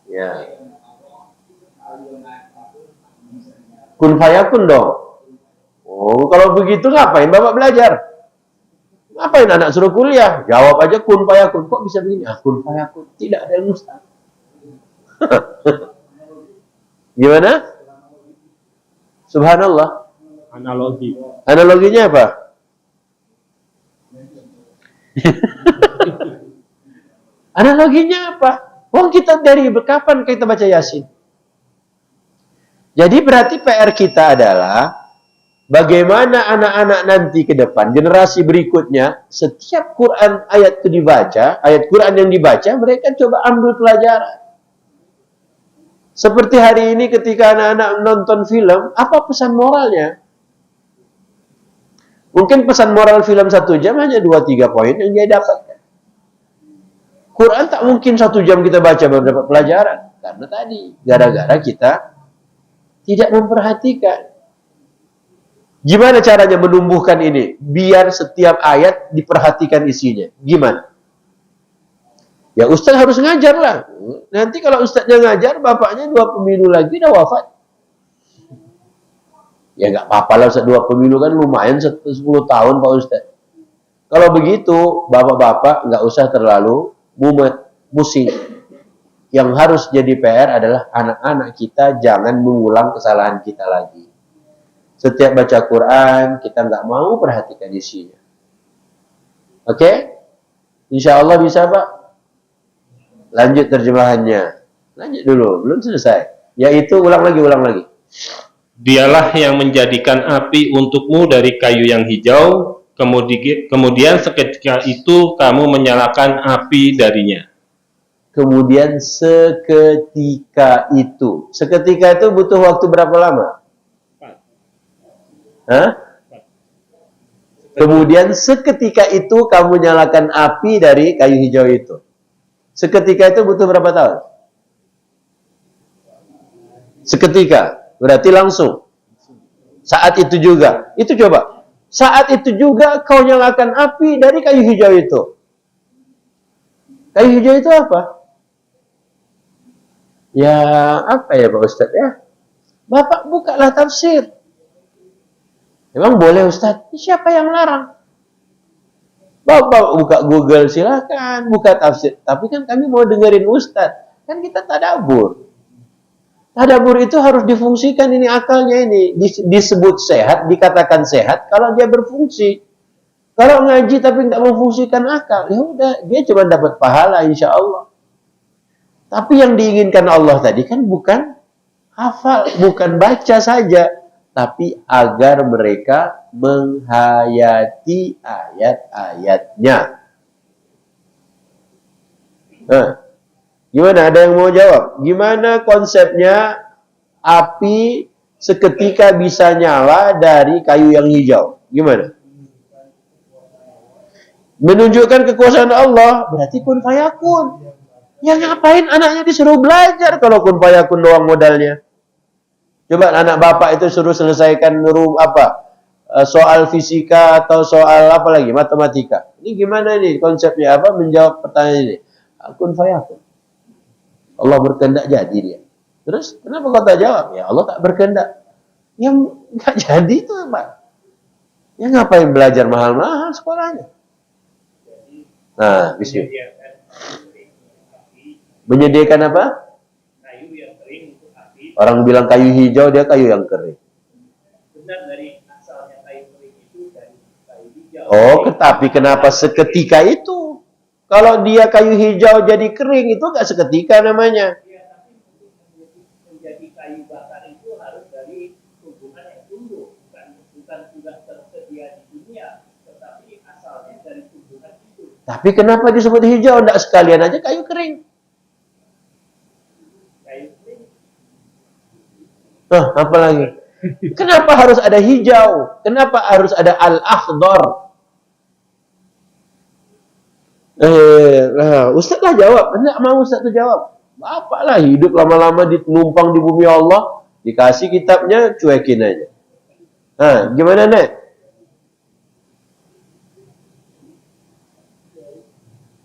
Ya. Kun fayakun dong. Oh, kalau begitu ngapain Bapak belajar? Ngapain anak suruh kuliah? Jawab aja kun fayakun. Kok bisa begini? Kun fayakun. Tidak ada yang mustahil. Gimana? Subhanallah. Analogi. Analoginya apa? Analoginya apa? Wong kita dari kapan kita baca Yasin? Jadi berarti PR kita adalah bagaimana anak-anak nanti ke depan, generasi berikutnya, setiap Quran ayat itu dibaca, ayat Quran yang dibaca, mereka coba ambil pelajaran. Seperti hari ini ketika anak-anak menonton film, apa pesan moralnya? Mungkin pesan moral film 1 jam hanya 2-3 poin yang dia dapatkan. Quran tak mungkin 1 jam kita baca baru dapat pelajaran. Karena tadi, gara-gara kita tidak memperhatikan. Gimana caranya menumbuhkan ini? Biar setiap ayat diperhatikan isinya. Gimana? Ya Ustaz harus ngajar lah. Nanti kalau Ustaznya ngajar, bapaknya 2 pemilu lagi dah wafat. Ya nggak apa-apa lah Ustaz, 2 pemilu kan lumayan 10 tahun Pak Ustaz. Kalau begitu, bapak-bapak nggak usah terlalu pusing. Yang harus jadi PR adalah anak-anak kita jangan mengulang kesalahan kita lagi. Setiap baca Quran, kita nggak mau perhatikan isinya. Oke? Insya Allah bisa Pak? Lanjut terjemahannya. Lanjut dulu, belum selesai. Yaitu ulang lagi. Dialah yang menjadikan api untukmu dari kayu yang hijau, kemudian seketika itu kamu menyalakan api darinya. Kemudian seketika itu. Seketika itu butuh waktu berapa lama? Kemudian seketika itu kamu nyalakan api dari kayu hijau itu. Seketika itu butuh berapa tahun? Seketika. Berarti langsung. Saat itu juga. Itu coba. Saat itu juga kau nyalakan api dari kayu hijau itu. Kayu hijau itu apa? Ya, apa ya Pak Ustadz ya? Bapak bukalah tafsir. Emang boleh Ustadz? Siapa yang larang? Bapak buka Google silakan, buka tafsir. Tapi kan kami mau dengerin Ustadz. Kan kita tadabur. Tadabur itu harus difungsikan ini akalnya ini. Disebut sehat, dikatakan sehat kalau dia berfungsi. Kalau ngaji tapi nggak memfungsikan akal, ya udah dia cuma dapat pahala insya Allah. Tapi yang diinginkan Allah tadi kan bukan hafal, bukan baca saja, tapi agar mereka menghayati ayat-ayatnya. Gimana? Ada yang mau jawab? Gimana konsepnya api seketika bisa nyala dari kayu yang hijau? Gimana? Menunjukkan kekuasaan Allah, berarti kun fayakun. Ya ngapain anaknya disuruh belajar kalau kun fayakun doang modalnya? Coba anak bapak itu suruh selesaikan soal fisika atau soal apa lagi, matematika. Ini gimana nih konsepnya apa menjawab pertanyaan ini? Kun fayakun. Allah berkehendak jadi dia. Terus kenapa kau tak jawab? Ya Allah tak berkehendak. Yang nggak jadi itu apa? Ya ngapain belajar mahal-mahal sekolahnya? Nah, bismillah. Menyediakan apa? Kayu yang kering untuk api. Orang bilang kayu hijau, dia kayu yang kering. Benar dari asalnya kayu kering itu dari kayu hijau. Oh, tetapi kenapa seketika itu? Kalau dia kayu hijau jadi kering itu nggak seketika namanya. Ya, tapi untuk menjadi kayu bakar itu harus dari tumbuhan yang tumbuh, bukan sudah tersedia di dunia, tetapi asalnya dari tumbuhan itu. Tapi kenapa disebut hijau? Nggak sekalian aja kayu kering. Kayu kering. Apa lagi? Kenapa harus ada hijau? Kenapa harus ada al-akhdar? Ustaz lah jawab. Enggak mau Ustaz tuh jawab. Bapak lah hidup lama-lama numpang di bumi Allah, dikasih kitabnya, cuekin aja. Gimana, Nek?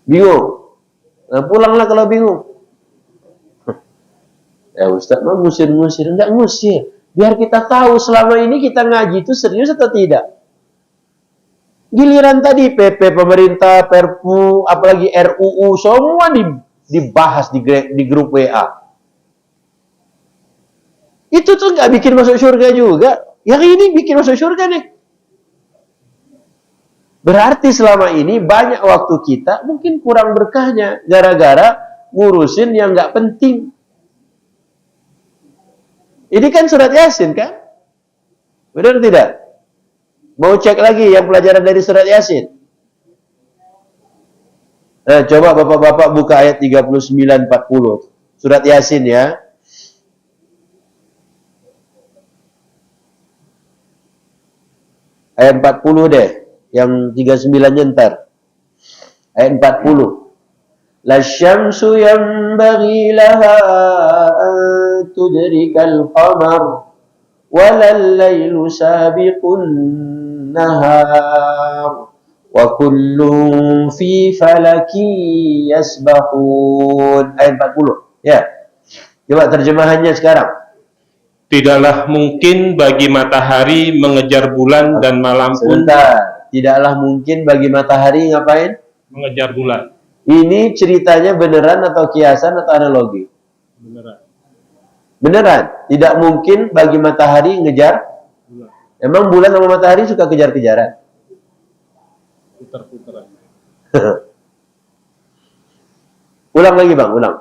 Bingung? Pulanglah kalau bingung. Ya Ustaz mah ngusir-ngusir. Enggak ngusir. Biar kita tahu selama ini kita ngaji itu serius atau tidak. Giliran tadi PP pemerintah, Perpu, apalagi RUU, semua dibahas di grup WA. Itu tuh nggak bikin masuk surga juga. Yang ini bikin masuk surga nih. Berarti selama ini banyak waktu kita mungkin kurang berkahnya gara-gara ngurusin yang nggak penting. Ini kan surat Yasin kan? Benar tidak? Mau cek lagi yang pelajaran dari surat Yasin? Coba bapak-bapak buka ayat 39-40. Surat Yasin ya. Ayat 40 deh. Yang 39-nya ntar. Ayat 40. La syamsu yanbaghi laha an tudrikal qamar walal laylu sabiqun nahar wa kullun fi falaki yasbahun. Ayat 40 ya. Coba terjemahannya sekarang. Tidaklah mungkin bagi matahari mengejar bulan dan malam pun. Sebentar. Tidaklah mungkin bagi matahari ngapain? Mengejar bulan. Ini ceritanya beneran atau kiasan atau analogi? Beneran. Beneran. Tidak mungkin bagi matahari ngejar Bulan. Emang bulan sama matahari suka kejar-kejaran? Putar-putaran. Ulang lagi bang, ulang.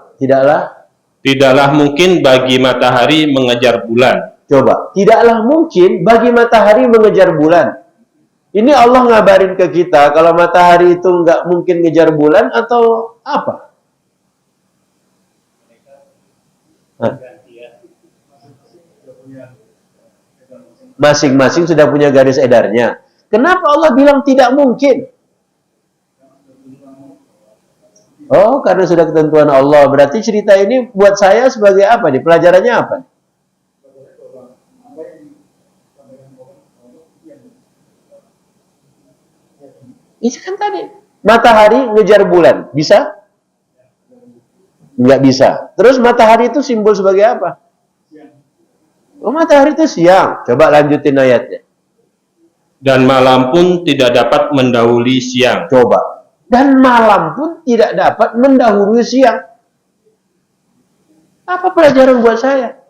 Tidaklah mungkin bagi matahari mengejar bulan. Coba. Tidaklah mungkin bagi matahari mengejar bulan. Ini Allah ngabarin ke kita kalau matahari itu nggak mungkin ngejar bulan atau apa? Masing-masing sudah punya garis edarnya. Kenapa Allah bilang tidak mungkin? Oh, karena sudah ketentuan Allah. Berarti cerita ini buat saya sebagai apa nih? Pelajarannya apa? Itu kan tadi. Matahari ngejar bulan. Bisa? Nggak bisa. Terus matahari itu simbol sebagai apa? Oh, matahari itu siang. Coba lanjutin ayatnya. Dan malam pun tidak dapat mendahului siang. Coba. Dan malam pun tidak dapat mendahului siang. Apa pelajaran buat saya?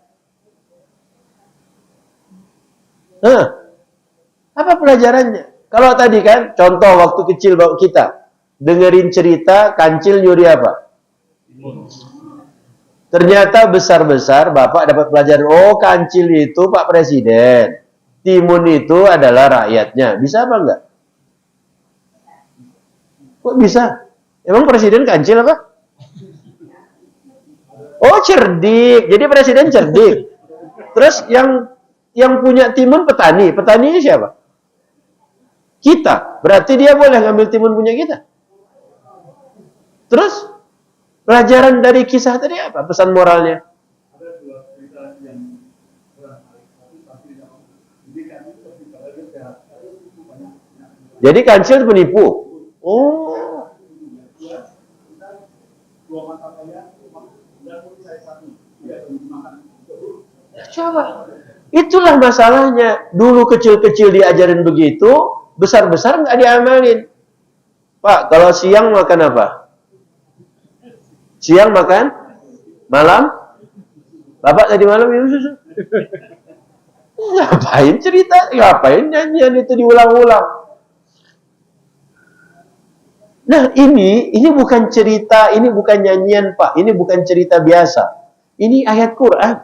Apa pelajarannya? Kalau tadi kan, contoh waktu kecil kita, dengerin cerita kancil nyuri apa? Ternyata besar-besar Bapak dapat pelajaran, oh kancil itu Pak Presiden, timun itu adalah rakyatnya. Bisa apa enggak? Kok bisa? Emang Presiden kancil apa? Oh cerdik, jadi Presiden cerdik. Terus yang punya timun petani, petaninya siapa? Kita. Berarti dia boleh ngambil timun punya kita. Terus pelajaran dari kisah tadi apa? Pesan moralnya? Jadi kancil penipu. Oh. Coba. Itulah masalahnya. Dulu kecil-kecil diajarin begitu, besar-besar nggak diamalin. Pak, kalau siang makan apa? Siang makan? Malam? Bapak tadi malam minum susu? Ngapain cerita? Ngapain nyanyian itu diulang-ulang? Nah ini bukan cerita, ini bukan nyanyian Pak, ini bukan cerita biasa. Ini ayat Quran.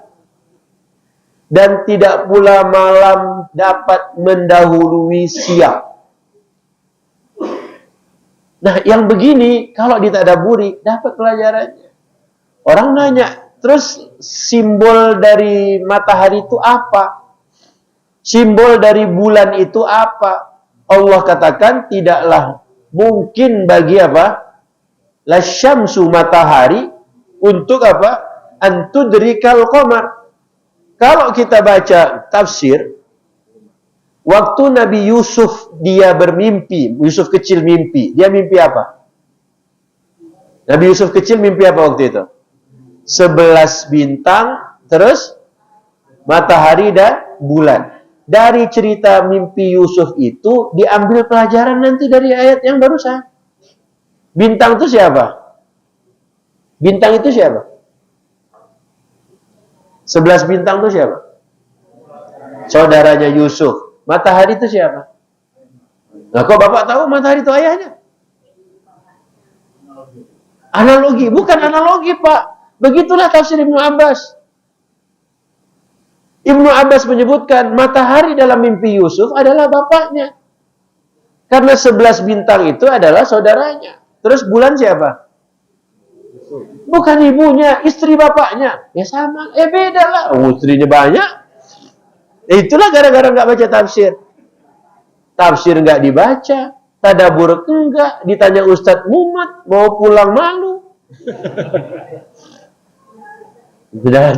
Dan tidak pula malam dapat mendahului siang. Nah yang begini, kalau ditadaburi, dapat pelajarannya. Orang nanya, terus simbol dari matahari itu apa? Simbol dari bulan itu apa? Allah katakan tidaklah mungkin bagi apa? Lasyamsu matahari untuk apa? Antudrikal qamar. Kalau kita baca tafsir, waktu Nabi Yusuf dia bermimpi, Yusuf kecil mimpi, dia mimpi apa? Nabi Yusuf kecil mimpi apa waktu itu? 11 bintang, terus matahari dan bulan. Dari cerita mimpi Yusuf itu diambil pelajaran nanti dari ayat yang barusan. Bintang itu siapa? Bintang itu siapa? 11 bintang itu siapa? Saudaranya Yusuf. Matahari itu siapa? Nah, kok Bapak tahu matahari itu ayahnya? Analogi, bukan analogi, Pak. Begitulah tafsir Ibnu Abbas. Ibnu Abbas menyebutkan matahari dalam mimpi Yusuf adalah bapaknya. Karena 11 bintang itu adalah saudaranya. Terus bulan siapa? Bukan ibunya, istri bapaknya. Ya sama, beda lah. Oh, istrinya banyak. Itulah gara-gara nggak baca tafsir. Tafsir nggak dibaca, tadabbur enggak, ditanya Ustadz mumet, mau pulang malu. Sudah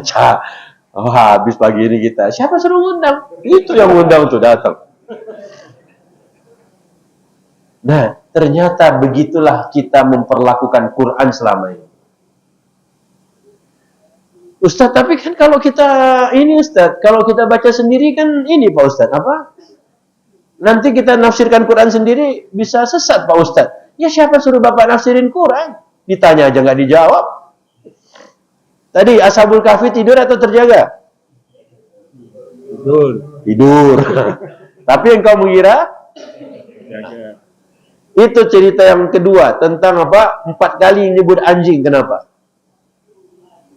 oh, habis pagi ini kita. Siapa suruh ngundang? Itu yang ngundang tuh datang. Nah, ternyata begitulah kita memperlakukan Quran selama ini. Ustadz, tapi kan kalau kita ini Ustadz, kalau kita baca sendiri kan ini Pak Ustadz, apa? Nanti kita nafsirkan Quran sendiri bisa sesat Pak Ustadz. Ya siapa suruh Bapak nafsirin Quran? Ditanya aja nggak dijawab. Tadi Ashabul Kahfi tidur atau terjaga? Tidur. Tapi engkau mengira? Itu cerita yang kedua tentang apa? 4 kali nyebut anjing. Kenapa?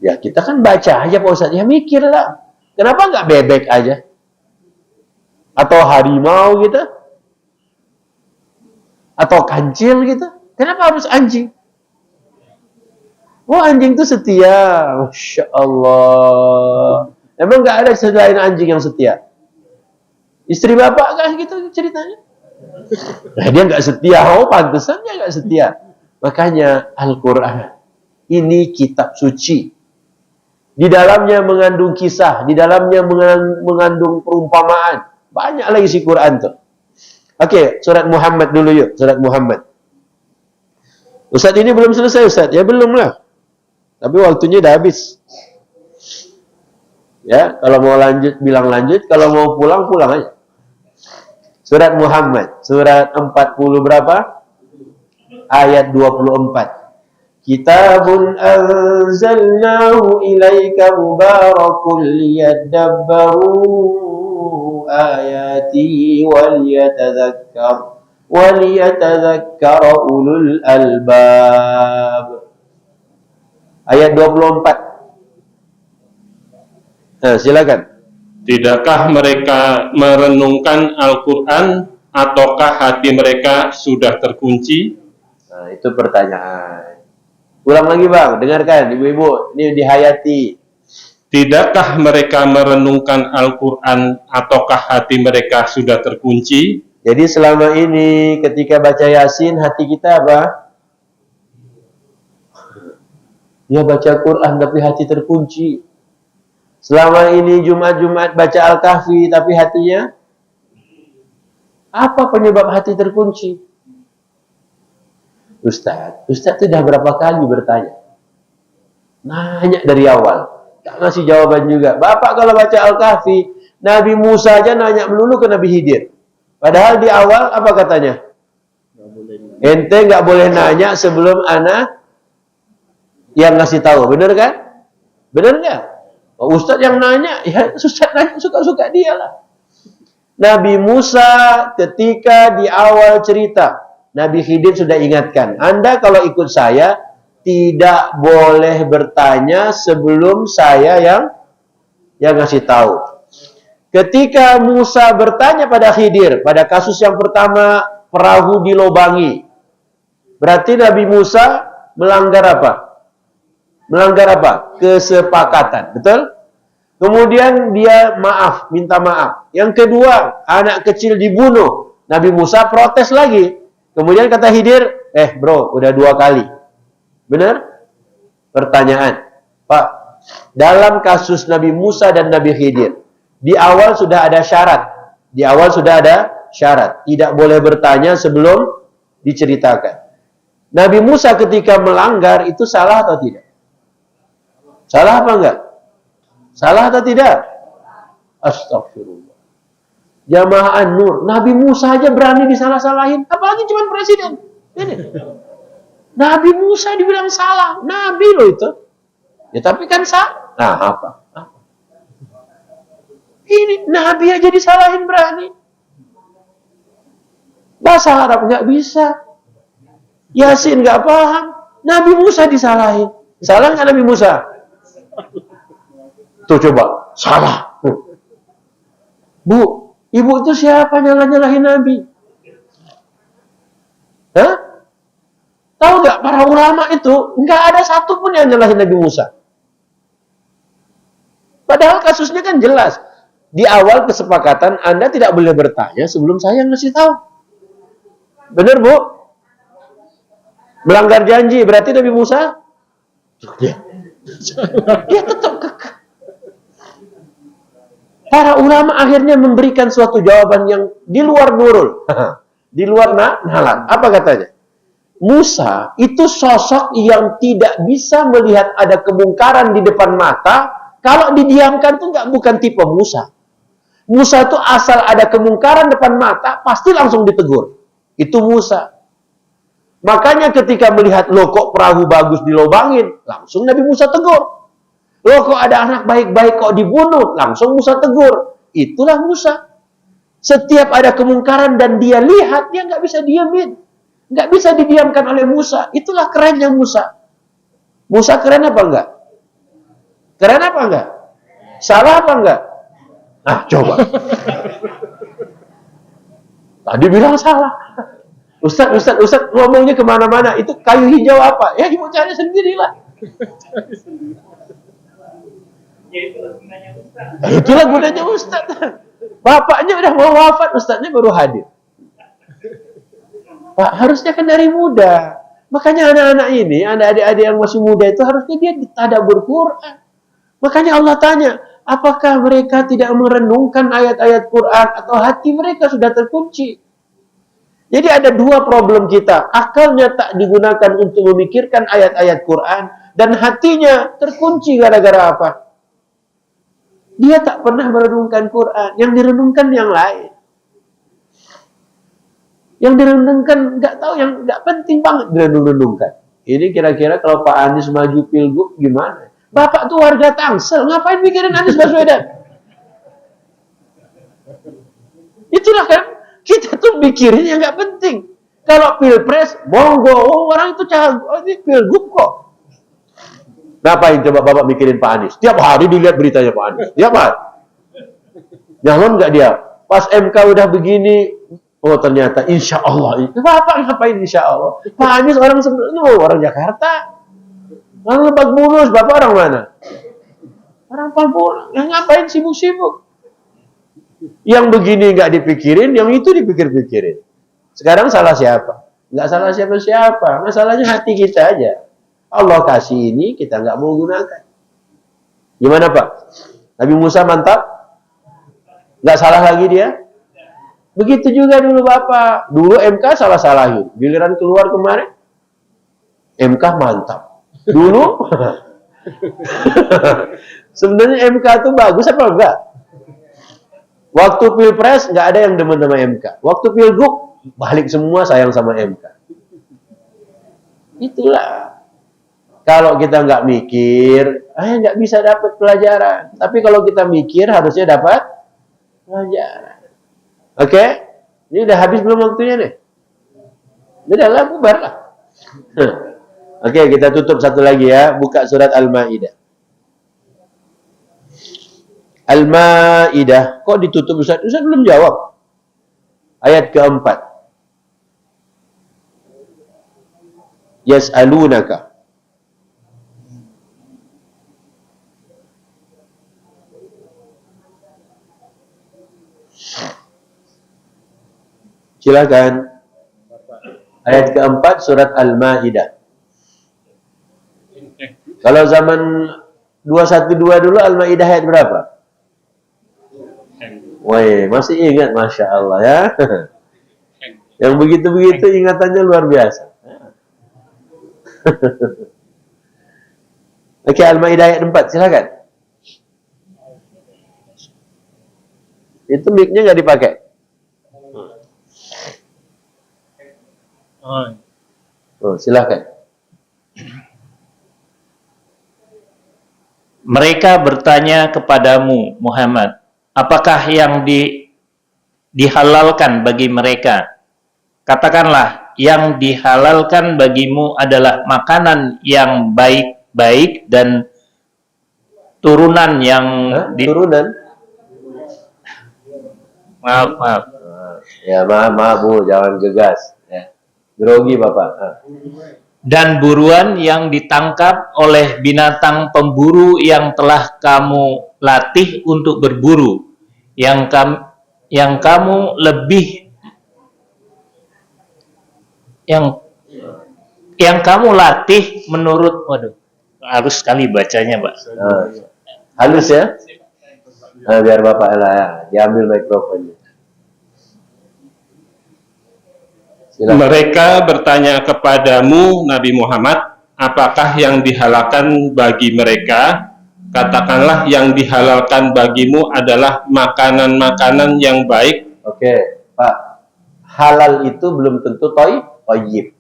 Ya kita kan baca aja Pak Ustadz. Ya mikirlah. Kenapa nggak bebek aja? Atau harimau gitu? Atau kancil gitu? Kenapa harus anjing? Oh anjing itu setia. Masya Allah. Emang nggak ada selain anjing yang setia? Istri bapak kan gitu ceritanya? Nah, dia nggak setia. Oh pantesan dia nggak setia. Makanya Al-Quran ini kitab suci. Di dalamnya mengandung kisah, di dalamnya mengandung perumpamaan. Banyak lagi isi Quran tuh. Oke, surat Muhammad dulu yuk, surat Muhammad. Ustadz ini belum selesai Ustadz, ya belum lah. Tapi waktunya udah habis. Ya, kalau mau lanjut bilang lanjut, kalau mau pulang pulang aja. Surat Muhammad, surat 40 berapa? Ayat 24. Kitabun anzalnahu ilaika mubarakun liyadabbaru ayatihi waliyatadzakkara ulul albab. Ayat 24. Nah, silakan. Tidakkah mereka merenungkan Al-Quran ataukah hati mereka sudah terkunci? Nah, itu pertanyaan. Ulang lagi Bang, dengarkan ibu-ibu, ini dihayati. Tidakkah mereka merenungkan Al-Quran ataukah hati mereka sudah terkunci? Jadi selama ini ketika baca Yasin hati kita apa? Dia baca Quran tapi hati terkunci. Selama ini Jumat-Jumat baca Al-Kahfi tapi hatinya apa penyebab hati terkunci? Ustadz sudah berapa kali bertanya? Nanya dari awal. Gak ngasih jawaban juga. Bapak kalau baca Al-Kahfi, Nabi Musa aja nanya melulu ke Nabi Khidir. Padahal di awal apa katanya? Ente nggak boleh nanya sebelum anak yang ngasih tahu. Bener kan? Bener nggak? Oh, Ustadz yang nanya, ya Ustadz nanya suka-suka dia lah. Nabi Musa ketika di awal cerita Nabi Khidir sudah ingatkan, Anda kalau ikut saya tidak boleh bertanya sebelum saya yang ngasih tahu. Ketika Musa bertanya pada Khidir, pada kasus yang pertama perahu dilobangi, berarti Nabi Musa melanggar apa? Melanggar apa? Kesepakatan, betul? Kemudian dia maaf, minta maaf. Yang kedua, anak kecil dibunuh. Nabi Musa protes lagi. Kemudian kata Khidir, bro, udah 2 kali. Benar? Pertanyaan, Pak, dalam kasus Nabi Musa dan Nabi Khidir, di awal sudah ada syarat. Di awal sudah ada syarat. Tidak boleh bertanya sebelum diceritakan. Nabi Musa ketika melanggar itu salah atau tidak? Salah apa enggak? Salah atau tidak? Astagfirullah. Jamaah An-Nur, Nabi Musa aja berani disalah-salahin, apalagi cuma presiden. Ini. Nabi Musa dibilang salah, Nabi loh itu. Ya tapi kan salah. Nah, apa? Ini Nabi aja disalahin berani. Bahasa Arab nggak bisa. Yasin nggak paham. Nabi Musa disalahin. Salah nggak Nabi Musa? Tuh coba, salah. Bu, ibu itu siapa nyalahin Nabi? Hah? Tahu nggak para ulama itu nggak ada satupun yang nyalahin Nabi Musa. Padahal kasusnya kan jelas. Di awal kesepakatan Anda tidak boleh bertanya sebelum saya ngasih tahu. Benar, Bu? Melanggar janji berarti Nabi Musa? Dia tetap kekeh. Para ulama akhirnya memberikan suatu jawaban yang di luar nurul. Di luar nalar. Apa katanya? Musa itu sosok yang tidak bisa melihat ada kemungkaran di depan mata. Kalau didiamkan tuh bukan tipe Musa. Musa itu asal ada kemungkaran depan mata, pasti langsung ditegur. Itu Musa. Makanya ketika melihat, loh kok perahu bagus dilobangin, langsung Nabi Musa tegur. Loh kok ada anak baik-baik kok dibunuh, langsung Musa tegur. Itulah Musa. Setiap ada kemungkaran dan dia lihat, dia nggak bisa diamin. Nggak bisa didiamkan oleh Musa. Itulah kerennya Musa. Musa keren apa enggak? Keren apa enggak? Salah apa enggak? Nah, coba. Tadi bilang salah. Ustaz, ngomongnya kemana-mana. Itu kayu hijau apa? Ya, ibu cari sendirilah. Ya itulah gunanya Ustaz. Itulah gunanya Ustaz. Bapaknya udah mau wafat, Ustaznya baru hadir. Pak, harusnya kan dari muda. Makanya anak-anak ini, adik-adik yang masih muda itu harusnya dia ditadabbur Quran. Makanya Allah tanya, apakah mereka tidak merenungkan ayat-ayat Quran atau hati mereka sudah terkunci? Jadi ada 2 problem kita. Akalnya tak digunakan untuk memikirkan ayat-ayat Quran dan hatinya terkunci gara-gara apa? Dia tak pernah merenungkan Quran. Yang direnungkan yang lain. Yang direnungkan nggak tahu, yang nggak penting banget direnungkan. Ini kira-kira kalau Pak Anies maju pilgub gimana? Bapak tuh warga Tangsel, ngapain mikirin Anies Baswedan? Itulah kan, kita tuh mikirin yang nggak penting. Kalau pilpres, monggo, orang itu ini pilgub kok. Ngapain coba Bapak mikirin Pak Anies? Tiap hari dilihat beritanya Pak Anies. Tiap hari. Jangan nggak dia. Pas MK udah begini, oh ternyata insya Allah. Bapak ngapain insya Allah? Pak Anies orang Jakarta. Orang Lebak Bulus, Bapak orang mana? Orang Palembang. Yang ngapain sibuk-sibuk? Yang begini nggak dipikirin, yang itu dipikir-pikirin. Sekarang salah siapa? Nggak salah siapa-siapa. Masalahnya hati kita aja. Allah kasih ini, kita nggak mau gunakan. Gimana Pak? Nabi Musa mantap? Nggak salah lagi dia? Begitu juga dulu Bapak. Dulu MK salah-salahin. Giliran keluar kemarin, MK mantap. Dulu sebenarnya MK itu bagus apa enggak? Waktu pilpres nggak ada yang demen sama MK. Waktu pilgub balik semua sayang sama MK. Itulah. Kalau kita nggak mikir, nggak bisa dapat pelajaran. Tapi kalau kita mikir harusnya dapat pelajaran. Oke? Ini udah habis belum waktunya nih? Udah lah, bubar lah. Oke, kita tutup satu lagi ya. Buka surat Al-Maidah. Al-Maidah. Kok ditutup Ustaz? Ustaz belum jawab. Ayat keempat. Yas'alunaka. Silakan. Ayat keempat surat Al-Maidah. Kalau zaman 212 dulu Al-Maidah ayat berapa? Woi, masih ingat, Masya Allah ya. Yang begitu-begitu ingatannya luar biasa. Oke, Al-Maidah ayat 4, silakan. Itu mic-nya nggak dipakai. Oh, silakan. Mereka bertanya kepadamu, Muhammad, apakah yang dihalalkan bagi mereka? Katakanlah, yang dihalalkan bagimu adalah makanan yang baik-baik dan turunan yang turunan? Maaf. Ya, maaf Bu, jangan gegas. Ya. Grogi Bapak. Dan buruan yang ditangkap oleh binatang pemburu yang telah kamu latih untuk berburu, yang kamu lebih yang kamu latih menurut, waduh, harus sekali bacanya, Pak. Halus ya? Nah, biar Bapak lah ya, diambil mikrofonnya. Silakan. Mereka bertanya kepadamu, Nabi Muhammad, apakah yang dihalalkan bagi mereka? Katakanlah yang dihalalkan bagimu adalah makanan-makanan yang baik. Oke, Pak. Halal itu belum tentu thayyib.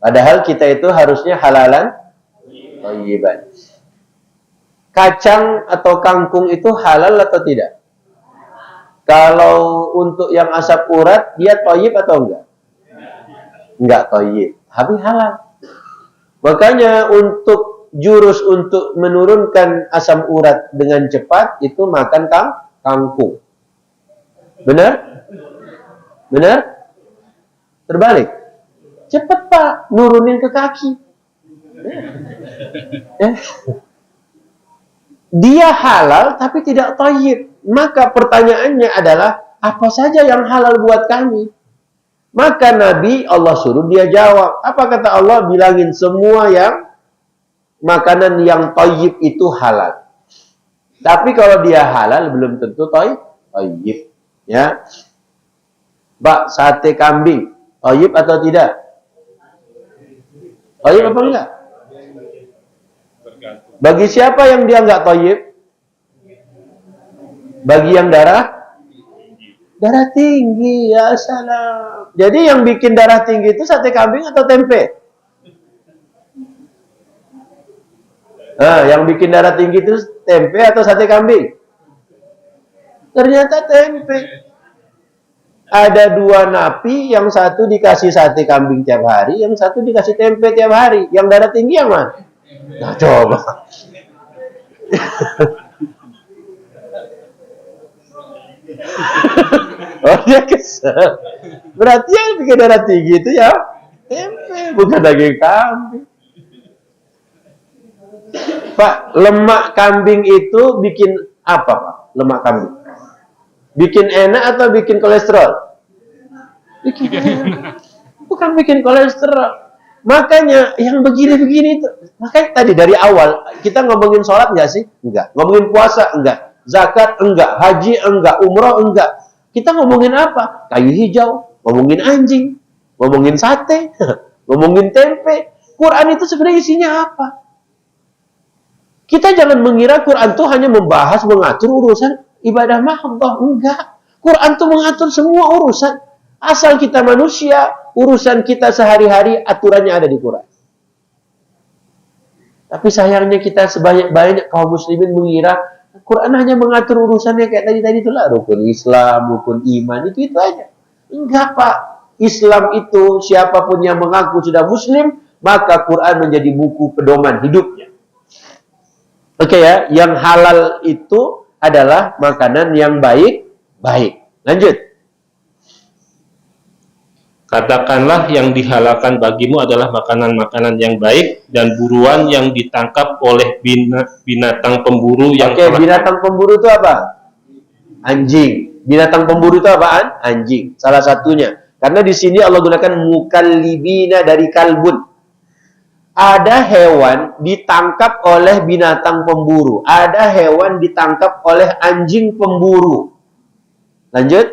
Padahal kita itu harusnya halalan thayyiban. Kacang atau kangkung itu halal atau tidak? Kalau untuk yang asap urat, dia thayyib atau enggak? Enggak thayyib, tapi halal. Makanya untuk jurus untuk menurunkan asam urat dengan cepat itu makan kangkung. Benar? Benar? Terbalik. Cepat Pak, nurunin ke kaki. Dia halal tapi tidak thayyib. Maka pertanyaannya adalah, apa saja yang halal buat kami? Maka Nabi Allah suruh dia jawab. Apa kata Allah? Bilangin semua yang makanan yang thayyib itu halal. Tapi kalau dia halal belum tentu thayyib. Ya. Pak, sate kambing thayyib atau tidak? Thayyib apa enggak? Bagi siapa yang dia enggak thayyib? Bagi yang darah tinggi, ya salam. Jadi yang bikin darah tinggi itu sate kambing atau tempe? Yang bikin darah tinggi itu tempe atau sate kambing? Ternyata tempe. Ada dua napi, yang satu dikasih sate kambing tiap hari, yang satu dikasih tempe tiap hari. Yang darah tinggi yang mana? Nah, coba. Oh, dia kesel. Berarti yang bikin darah tinggi itu ya tempe, bukan daging kambing. Pak, lemak kambing itu bikin apa, Pak? Lemak kambing. Bikin enak atau bikin kolesterol? Bikin enak. Bukan bikin kolesterol. Makanya yang begini-begini itu. Makanya tadi dari awal kita ngomongin sholat enggak sih? Enggak. Ngomongin puasa enggak. Zakat enggak. Haji enggak. Umroh enggak. Kita ngomongin apa? Kayu hijau. Ngomongin anjing. Ngomongin sate. Ngomongin tempe. Quran itu sebenarnya isinya apa? Kita jangan mengira Quran itu hanya membahas, mengatur urusan ibadah mahdoh. Enggak. Quran itu mengatur semua urusan. Asal kita manusia, urusan kita sehari-hari, aturannya ada di Quran. Tapi sayangnya kita sebanyak-banyak kaum muslimin mengira Quran hanya mengatur urusannya kayak tadi itulah. Rukun Islam, rukun iman, itu aja. Enggak, Pak. Islam itu siapapun yang mengaku sudah muslim, maka Quran menjadi buku pedoman hidupnya. Oke ya, yang halal itu adalah makanan yang baik. Lanjut. Katakanlah yang dihalalkan bagimu adalah makanan-makanan yang baik dan buruan yang ditangkap oleh binatang pemburu yang binatang pemburu itu apa? Anjing. Binatang pemburu itu apaan? Anjing. Salah satunya. Karena di sini Allah gunakan mukallibina dari kalbun. Ada hewan ditangkap oleh binatang pemburu. Ada hewan ditangkap oleh anjing pemburu. Lanjut.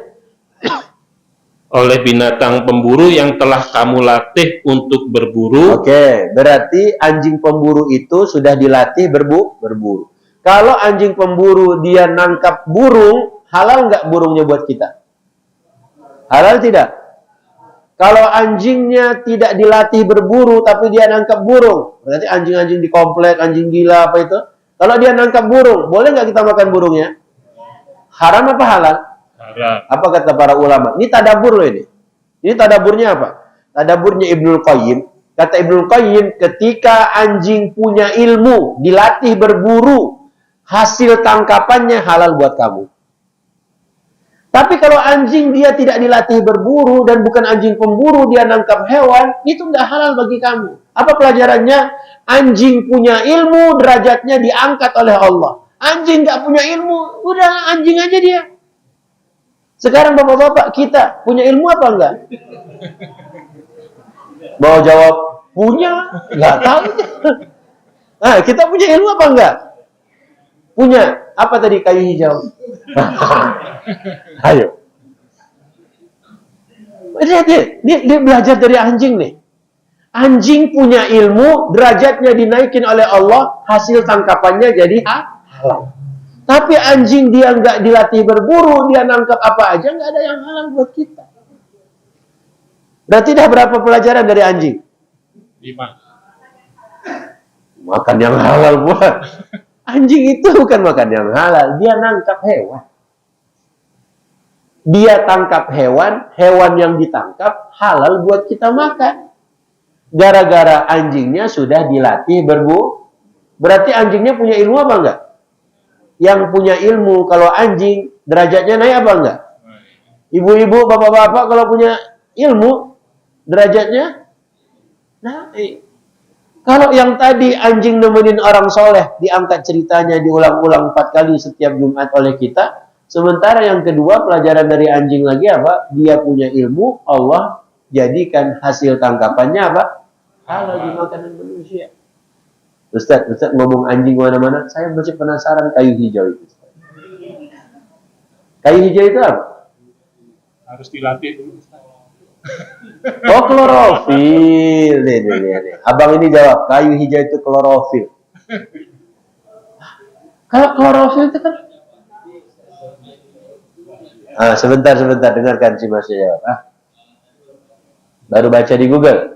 oleh binatang pemburu yang telah kamu latih untuk berburu. Oke, berarti anjing pemburu itu sudah dilatih berburu. Kalau anjing pemburu dia nangkap burung, halal nggak burungnya buat kita? Halal tidak? Kalau anjingnya tidak dilatih berburu, tapi dia nangkap burung, berarti anjing-anjing di komplek, anjing gila apa itu? Kalau dia nangkap burung, boleh nggak kita makan burungnya? Haram apa halal? Haram. Apa kata para ulama? Ini tadabur loh ini. Ini tadaburnya apa? Tadaburnya Ibnul Qayyim. Kata Ibnul Qayyim, ketika anjing punya ilmu, dilatih berburu, hasil tangkapannya halal buat kamu. Tapi kalau anjing dia tidak dilatih berburu dan bukan anjing pemburu, dia nangkap hewan, itu tidak halal bagi kamu. Apa pelajarannya? Anjing punya ilmu, derajatnya diangkat oleh Allah. Anjing nggak punya ilmu, udah anjing aja dia. Sekarang bapak-bapak kita punya ilmu apa enggak? Mau jawab punya, nggak tahu. Nah, kita punya ilmu apa enggak? Punya. Apa tadi kayu hijau? Ayo. Dia belajar dari anjing nih. Anjing punya ilmu, derajatnya dinaikin oleh Allah, hasil tangkapannya jadi halal. Tapi anjing dia nggak dilatih berburu, dia nangkap apa aja, nggak ada yang halal buat kita. Berarti dah berapa pelajaran dari anjing? 5. Makan yang halal buat. Anjing itu bukan makan yang halal, dia nangkap hewan. Dia tangkap hewan, hewan yang ditangkap halal buat kita makan. Gara-gara anjingnya sudah dilatih berburu. Berarti anjingnya punya ilmu apa enggak? Yang punya ilmu, kalau anjing, derajatnya naik apa enggak? Ibu-ibu, bapak-bapak, kalau punya ilmu, derajatnya naik. Kalau yang tadi anjing nemenin orang soleh, diangkat ceritanya, diulang-ulang 4 kali setiap Jumat oleh kita. Sementara yang kedua, pelajaran dari anjing lagi apa? Dia punya ilmu, Allah jadikan hasil tangkapannya apa? Halal di makanan manusia. Ustaz ngomong anjing mana-mana, saya masih penasaran kayu hijau itu. Kayu hijau itu apa? Harus dilatih dulu. Oh, klorofil. Nih. Abang ini jawab, kayu hijau itu klorofil. Kalau klorofil itu kan... sebentar, dengarkan si Mas jawab. Baru baca di Google.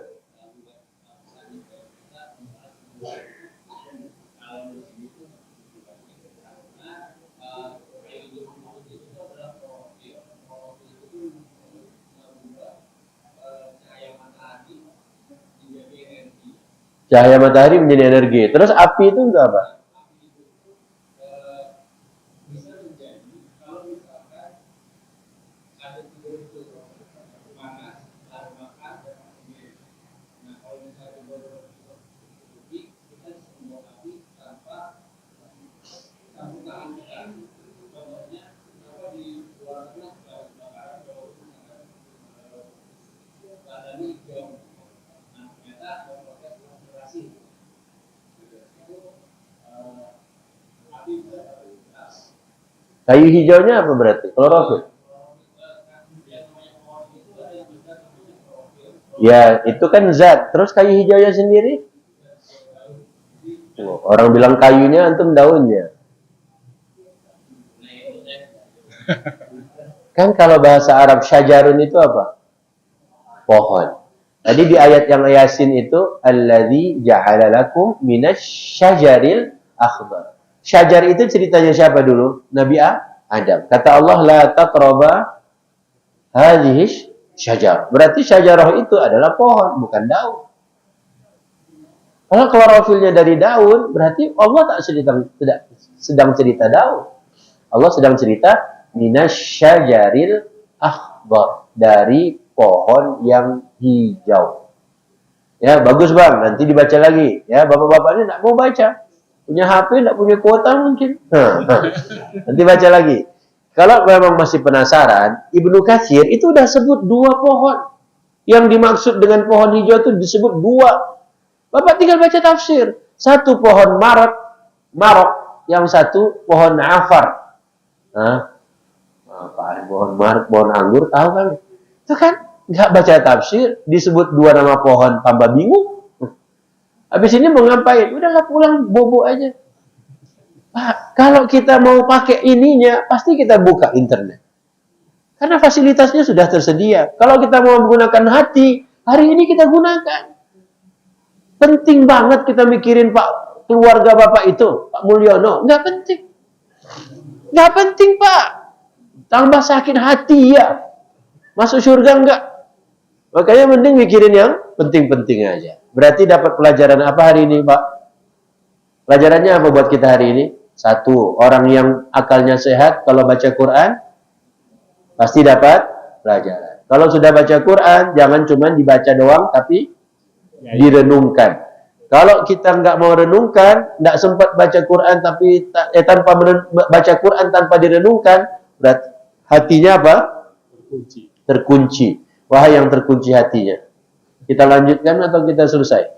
Cahaya matahari menjadi energi. Terus api itu untuk apa? Kayu hijaunya apa berarti? Klorofil. Ya, itu kan zat. Terus kayu hijaunya sendiri? Orang bilang kayunya, antum daunnya. Kan kalau bahasa Arab syajarun itu apa? Pohon. Tadi di ayat yang Yasin itu, alladzi ja'ala lakum minasy-syajaril akhdar. Syajar itu ceritanya siapa dulu? Nabi Adam. Kata Allah, la taqraba hadhihi syajarah. Berarti syajarah itu adalah pohon, bukan daun. Kalau klorofilnya dari daun, berarti Allah tidak sedang cerita daun. Allah sedang cerita minasyajaril akhdar, dari pohon yang hijau. Ya, bagus Bang, nanti dibaca lagi. Ya, bapak-bapak ini tidak mau baca. Punya HP, tidak punya kuota mungkin. Nanti baca lagi. Kalau memang masih penasaran, Ibnu Katsir itu udah sebut 2 pohon. Yang dimaksud dengan pohon hijau itu disebut 2. Bapak tinggal baca tafsir. 1 pohon marok, yang 1 pohon afar. Apa pohon marok, pohon anggur, tahu kan? Itu kan nggak baca tafsir, disebut 2 nama pohon, tambah bingung. Habis ini mau ngapain? Udahlah pulang bobo aja. Pak, kalau kita mau pakai ininya, pasti kita buka internet. Karena fasilitasnya sudah tersedia. Kalau kita mau menggunakan hati, hari ini kita gunakan. Penting banget kita mikirin Pak, keluarga Bapak itu, Pak Mulyono. Nggak penting. Nggak penting, Pak. Tambah sakit hati ya. Masuk surga enggak? Makanya mending mikirin yang penting-penting aja. Berarti dapat pelajaran apa hari ini, Pak? Pelajarannya apa buat kita hari ini? 1, orang yang akalnya sehat kalau baca Quran pasti dapat pelajaran. Kalau sudah baca Quran, jangan cuma dibaca doang, tapi direnungkan. Kalau kita nggak mau renungkan, nggak sempat baca Quran tapi tanpa baca Quran tanpa direnungkan, berarti hatinya apa? Terkunci. Wahai yang terkunci hatinya. Kita lanjutkan atau kita selesai?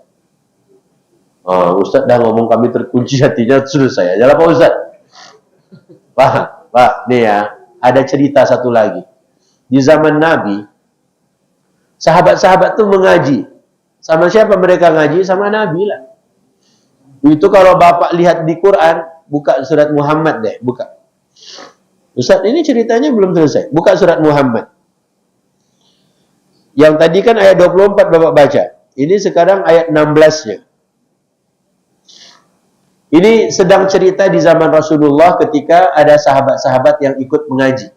Ustaz dah ngomong kami terkunci hatinya, selesai aja lah Pak Ustaz. Pak, nih ya, ada cerita satu lagi. Di zaman Nabi, sahabat-sahabat tuh mengaji. Sama siapa mereka ngaji? Sama Nabi lah. Itu kalau Bapak lihat di Quran, buka surat Muhammad deh, buka. Ustaz, ini ceritanya belum selesai. Buka surat Muhammad. Yang tadi kan ayat 24 Bapak baca. Ini sekarang ayat 16-nya. Ini sedang cerita di zaman Rasulullah ketika ada sahabat-sahabat yang ikut mengaji.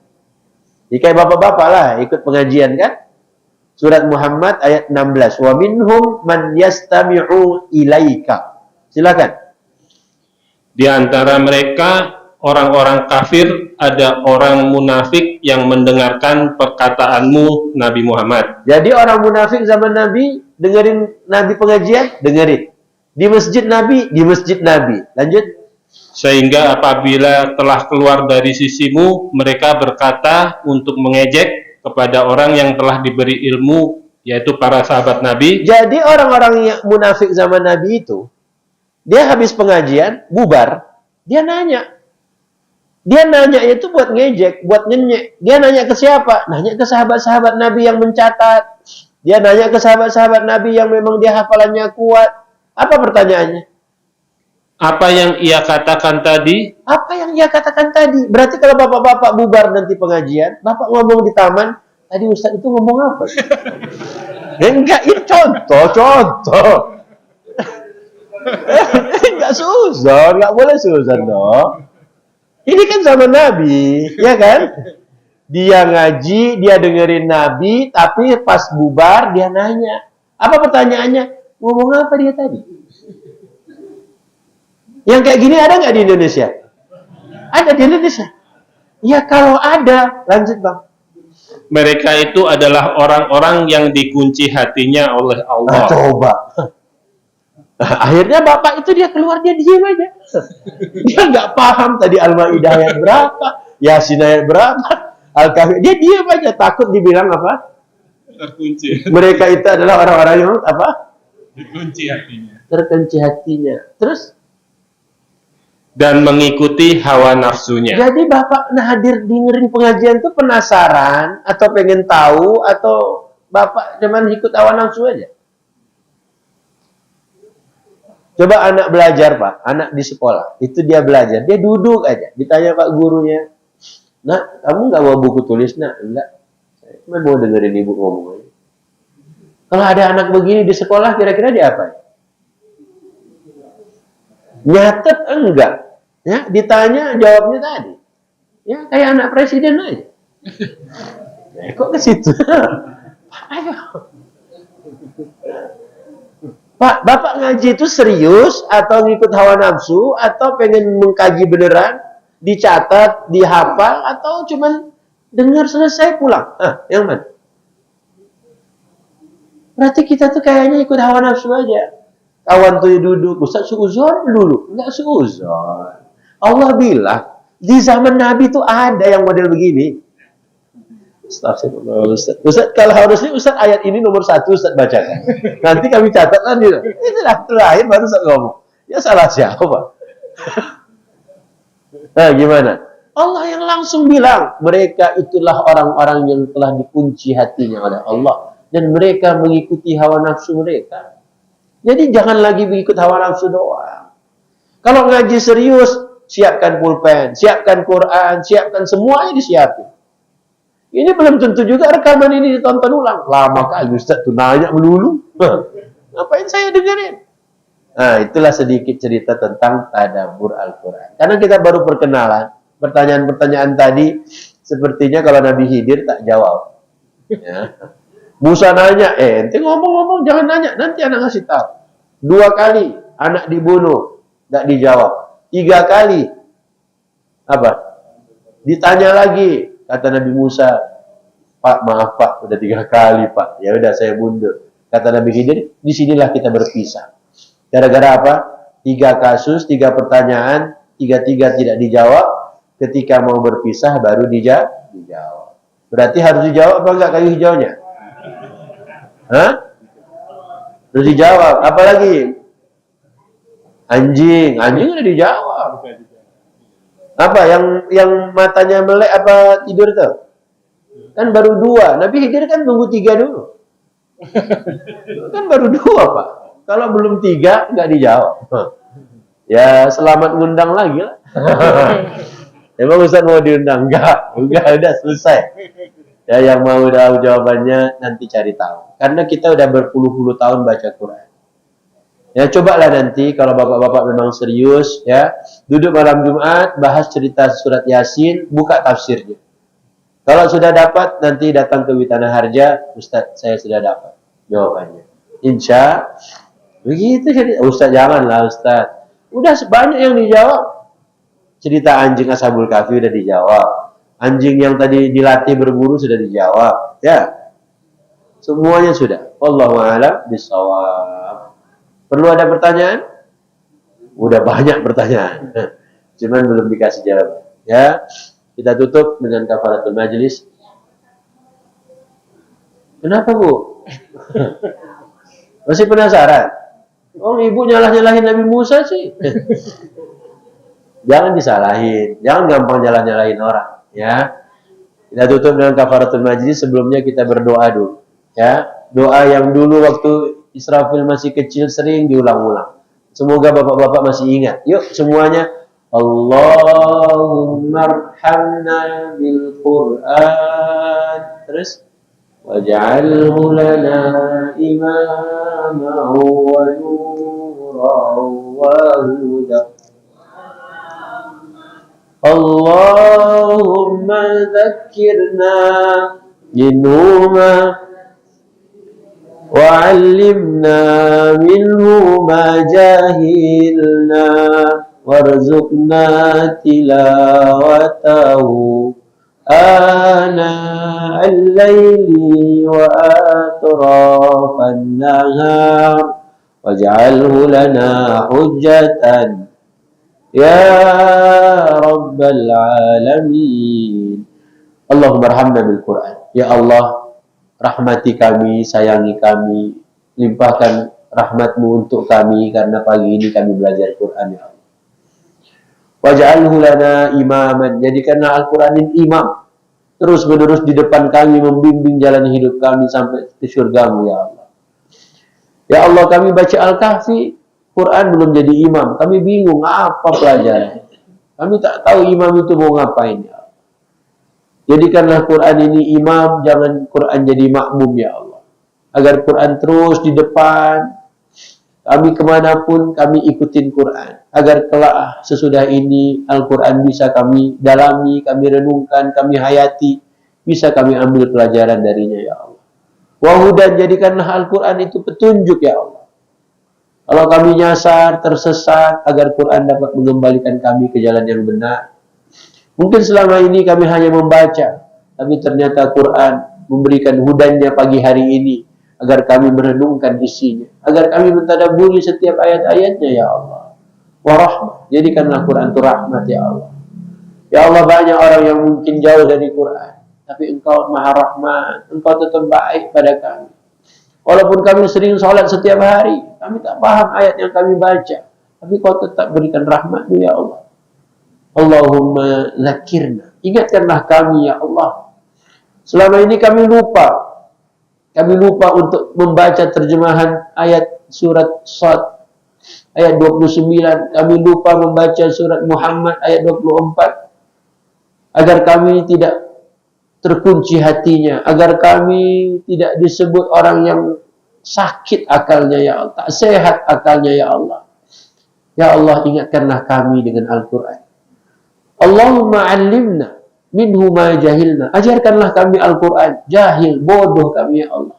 Jadi kayak bapak-bapak lah ikut pengajian kan? Surat Muhammad ayat 16. Wa minhum man yastami'u ilaika. Silakan. Di antara mereka orang-orang kafir, ada orang munafik yang mendengarkan perkataanmu Nabi Muhammad. Jadi orang munafik zaman Nabi dengerin Nabi pengajian, dengerin. Di masjid Nabi, di masjid Nabi. Lanjut. Sehingga apabila telah keluar dari sisimu, mereka berkata untuk mengejek kepada orang yang telah diberi ilmu, yaitu para sahabat Nabi. Jadi orang-orang yang munafik zaman Nabi itu, dia habis pengajian, bubar, dia nanya. Dia nanya itu buat ngejek, buat nyenyek. Dia nanya ke siapa? Nanya ke sahabat-sahabat Nabi yang mencatat. Dia nanya ke sahabat-sahabat Nabi yang memang dia hafalannya kuat. Apa pertanyaannya? Apa yang ia katakan tadi? Apa yang ia katakan tadi? Berarti kalau bapak-bapak bubar nanti pengajian, bapak ngomong di taman, tadi Ustaz itu ngomong apa? Enggak, ini contoh. Enggak susah, enggak boleh susah dong. Ini kan zaman Nabi, ya kan? Dia ngaji, dia dengerin Nabi, tapi pas bubar dia nanya. Apa pertanyaannya? Ngomong apa dia tadi? Yang kayak gini ada nggak di Indonesia? Ada di Indonesia. Ya kalau ada, lanjut Bang. Mereka itu adalah orang-orang yang dikunci hatinya oleh Allah. Coba. Akhirnya bapak itu dia keluar, dia diem aja. Dia nggak paham tadi Al-Maidah ayat berapa, Yasin ayat berapa, Al-Kahfi. Dia diem aja, takut dibilang apa? Terkunci. Mereka itu adalah orang-orang yang apa? Dikunci hatinya. Terkunci hatinya. Terus? Dan mengikuti hawa nafsunya. Jadi bapak hadir dengerin pengajian itu penasaran atau pengen tahu atau bapak cuman ikut hawa nafsu aja? Coba anak belajar Pak, anak di sekolah, itu dia belajar, dia duduk aja, ditanya Pak gurunya, nak kamu nggak bawa buku tulis nak? Enggak, saya cuma mau dengerin ibu ngomong aja. Kalau ada anak begini di sekolah, kira-kira dia apa? Nyatet enggak? Ya, ditanya jawabnya tadi. Ya, kayak anak presiden aja. Kok ke situ? Ayo. Pak, Bapak ngaji itu serius atau ngikut hawa nafsu atau pengen mengkaji beneran, dicatat, dihafal atau cuman dengar selesai pulang? Yang mana? Berarti kita tuh kayaknya ikut hawa nafsu aja. Kawan tuh duduk, Ustaz suuzon dulu, enggak suuzon. Allah bilang di zaman Nabi tuh ada yang model begini. Astagfirullah, Ustaz. Ustaz, kalau harusnya Ustaz ayat ini nomor 1 Ustaz bacakan. Nanti kami catat nanti. Itulah terakhir baru Ustaz ngomong. Ya salah siapa? Nah, gimana? Allah yang langsung bilang, mereka itulah orang-orang yang telah dikunci hatinya oleh Allah dan mereka mengikuti hawa nafsu mereka. Jadi jangan lagi mengikut hawa nafsu doang. Kalau ngaji serius, siapkan pulpen, siapkan Quran, siapkan semuanya disiapin. Ini belum tentu juga rekaman ini ditonton ulang. Lama kali Ustaz tuh nanya melulu. Ngapain saya dengerin? Nah, itulah sedikit cerita tentang tadabbur Al-Quran. Karena kita baru perkenalan, pertanyaan-pertanyaan tadi sepertinya kalau Nabi Khidir tak jawab. Ya. Musa nanya, ente ngomong-ngomong jangan nanya, nanti anak ngasih tahu. 2 kali anak dibunuh, tak dijawab. 3 kali, apa? Ditanya lagi. Kata Nabi Musa, Pak, maaf Pak, udah 3 kali Pak. Ya udah saya mundur. Kata Nabi Khidir, disinilah kita berpisah. Gara-gara apa? 3 kasus, 3 pertanyaan, 3-3 tidak dijawab. Ketika mau berpisah baru dijawab. Berarti harus dijawab apa enggak kayu hijaunya? Hah? Harus dijawab. Apa lagi? Anjing udah dijawab. Apa yang matanya melek apa tidur tuh? Kan baru 2. Nabi Khidir kan nunggu 3 dulu. Kan baru 2 Pak. Kalau belum 3 nggak dijawab. Ya selamat ngundang lagi lah. Emang Ustaz mau diundang? Enggak, udah selesai. Ya yang mau tahu jawabannya nanti cari tahu. Karena kita udah berpuluh-puluh tahun baca Quran. Ya cobalah nanti kalau bapak-bapak memang serius ya, duduk malam Jumat bahas cerita surat Yasin, buka tafsirnya. Kalau sudah dapat nanti datang ke Witana Harja, Ustaz saya sudah dapat jawabannya. Insya begitu jadi Ustaz janganlah Ustaz. Udah banyak yang dijawab. Cerita anjing Ashabul Kahfi udah dijawab. Anjing yang tadi dilatih berburu sudah dijawab. Ya. Semuanya sudah. Wallahu a'lam bishawab. Perlu ada pertanyaan? Udah banyak pertanyaan. Cuman belum dikasih jawaban. Ya. Kita tutup dengan kafaratul majlis. Kenapa, Bu? Masih penasaran? Oh, ibu nyalah-nyalahin Nabi Musa sih. Jangan disalahin. Jangan gampang nyalah-nyalahin orang. Ya. Kita tutup dengan kafaratul majlis. Sebelumnya kita berdoa dulu. Ya. Doa yang dulu waktu Israfil masih kecil sering diulang-ulang. Semoga bapak-bapak masih ingat. Yuk semuanya. Allahumma arhamna bil Qur'an. Terus. Waj'alhu lana imama wa nuran wa huda. Allahumma dhakkirna minhuma وعلمنا منه ما جاهلنا وارزقنا تلاوته آناء الليل وأطراف النهار واجعله لنا حجة يا رب العالمين اللهم ارحمنا بالقرآن يا الله rahmati kami, sayangi kami, limpahkan rahmatmu untuk kami karena pagi ini kami belajar Quran ya Allah. Waj'alhu lana imaman, jadikanlah Al-Quran ini imam, terus menerus di depan kami, membimbing jalan hidup kami sampai ke surgamu ya Allah. Ya Allah, kami baca Al-Kahfi, Quran belum jadi imam, kami bingung apa pelajaran. Kami tak tahu imam itu mau ngapain ya Allah. Jadikanlah Quran ini imam, jangan Quran jadi makmum ya Allah. Agar Quran terus di depan, kami kemanapun kami ikutin Quran. Agar kelak sesudah ini Al-Quran bisa kami dalami, kami renungkan, kami hayati. Bisa kami ambil pelajaran darinya ya Allah. Wahudan, jadikanlah Al-Quran itu petunjuk ya Allah. Kalau kami nyasar, tersesat, agar Quran dapat mengembalikan kami ke jalan yang benar. Mungkin selama ini kami hanya membaca, tapi ternyata Quran memberikan hudannya pagi hari ini, agar kami merenungkan isinya, agar kami mentadaburi setiap ayat-ayatnya ya Allah. Warahmah, jadikanlah Quran itu rahmat ya Allah. Ya Allah, banyak orang yang mungkin jauh dari Quran, tapi Engkau Maha Rahman, Engkau tetap baik pada kami. Walaupun kami sering sholat setiap hari, kami tak paham ayat yang kami baca, tapi Kau tetap berikan rahmat-Mu ya Allah. Allahumma zakirna, ingatkanlah kami ya Allah. Selama ini kami lupa untuk membaca terjemahan ayat surat Shad ayat 29, kami lupa membaca surat Muhammad ayat 24, agar kami tidak terkunci hatinya, agar kami tidak disebut orang yang sakit akalnya ya Allah, tak sehat akalnya ya Allah. Ya Allah, ingatkanlah kami dengan Al-Quran. Allahumma alimna minhu ma jahilna, ajarkanlah kami Al-Quran. Jahil, bodoh kami ya Allah.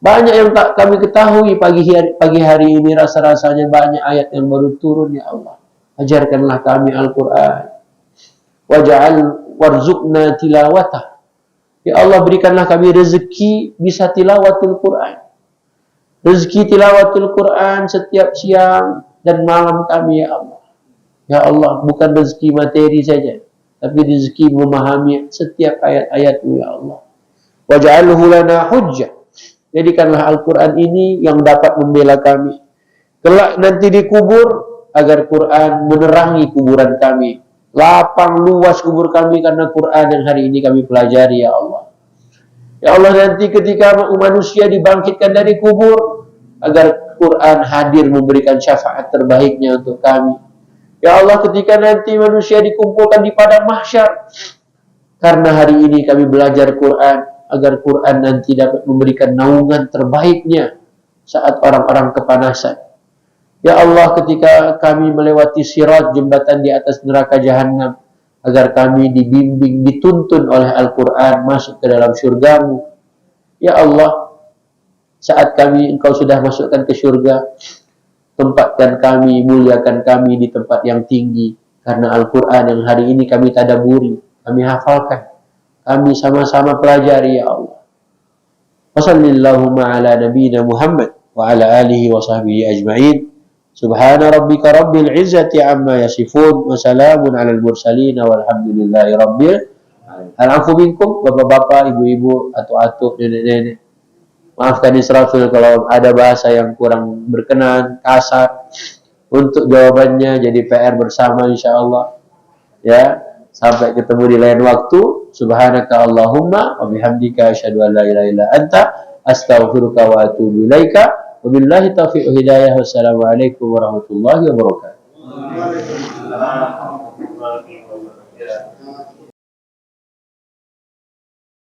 Banyak yang tak kami ketahui pagi hari ini, rasa-rasanya banyak ayat yang baru turun ya Allah. Ajarkanlah kami Al-Quran. Waj'al warzuqna tilawatah. Ya Allah, berikanlah kami rezeki bisa tilawatul Quran. Rezeki tilawatul Quran setiap siang dan malam kami ya Allah. Ya Allah, bukan rezeki materi saja, tapi rezeki memahami setiap ayat-ayat-Mu ya Allah. Waj'alhu lana hujjah. Jadikanlah Al-Quran ini yang dapat membela kami. Kelak nanti dikubur, agar Quran menerangi kuburan kami. Lapang luas kubur kami karena Quran yang hari ini kami pelajari ya Allah. Ya Allah, nanti ketika manusia dibangkitkan dari kubur, agar Quran hadir memberikan syafaat terbaiknya untuk kami. Ya Allah, ketika nanti manusia dikumpulkan di padang mahsyar, karena hari ini kami belajar Quran, agar Quran nanti dapat memberikan naungan terbaiknya saat orang-orang kepanasan. Ya Allah, ketika kami melewati sirat, jembatan di atas neraka jahanam, agar kami dibimbing, dituntun oleh Al-Quran masuk ke dalam syurga-Mu. Ya Allah, saat kami Engkau sudah masukkan ke syurga, tempatkan kami, muliakan kami di tempat yang tinggi, karena Al-Quran yang hari ini kami tadaburi, kami hafalkan, kami sama-sama pelajari ya Allah. Wassalamualaikum ala nabiyina Muhammad wa ala alihi wa sahbihi ajma'in. Subhana rabbika rabbil izzati amma yasifun, wa salamun alal mursalin, walhamdulillahi rabbil alamin. Al-afu minkum, bapak-bapak, ibu-ibu, atuk-atuk, nenek-nenek. Maafkan Israfil kalau ada bahasa yang kurang berkenan, kasar. Untuk jawabannya jadi PR bersama insyaallah. Ya, sampai ketemu di lain waktu. Subhanaka Allahumma wa bihamdika asyhadu an la ilaha illa anta astaghfiruka wa atubu ilaika. Wabillahi taufiq wa hidayah. Wassalamualaikum warahmatullahi wabarakatuh.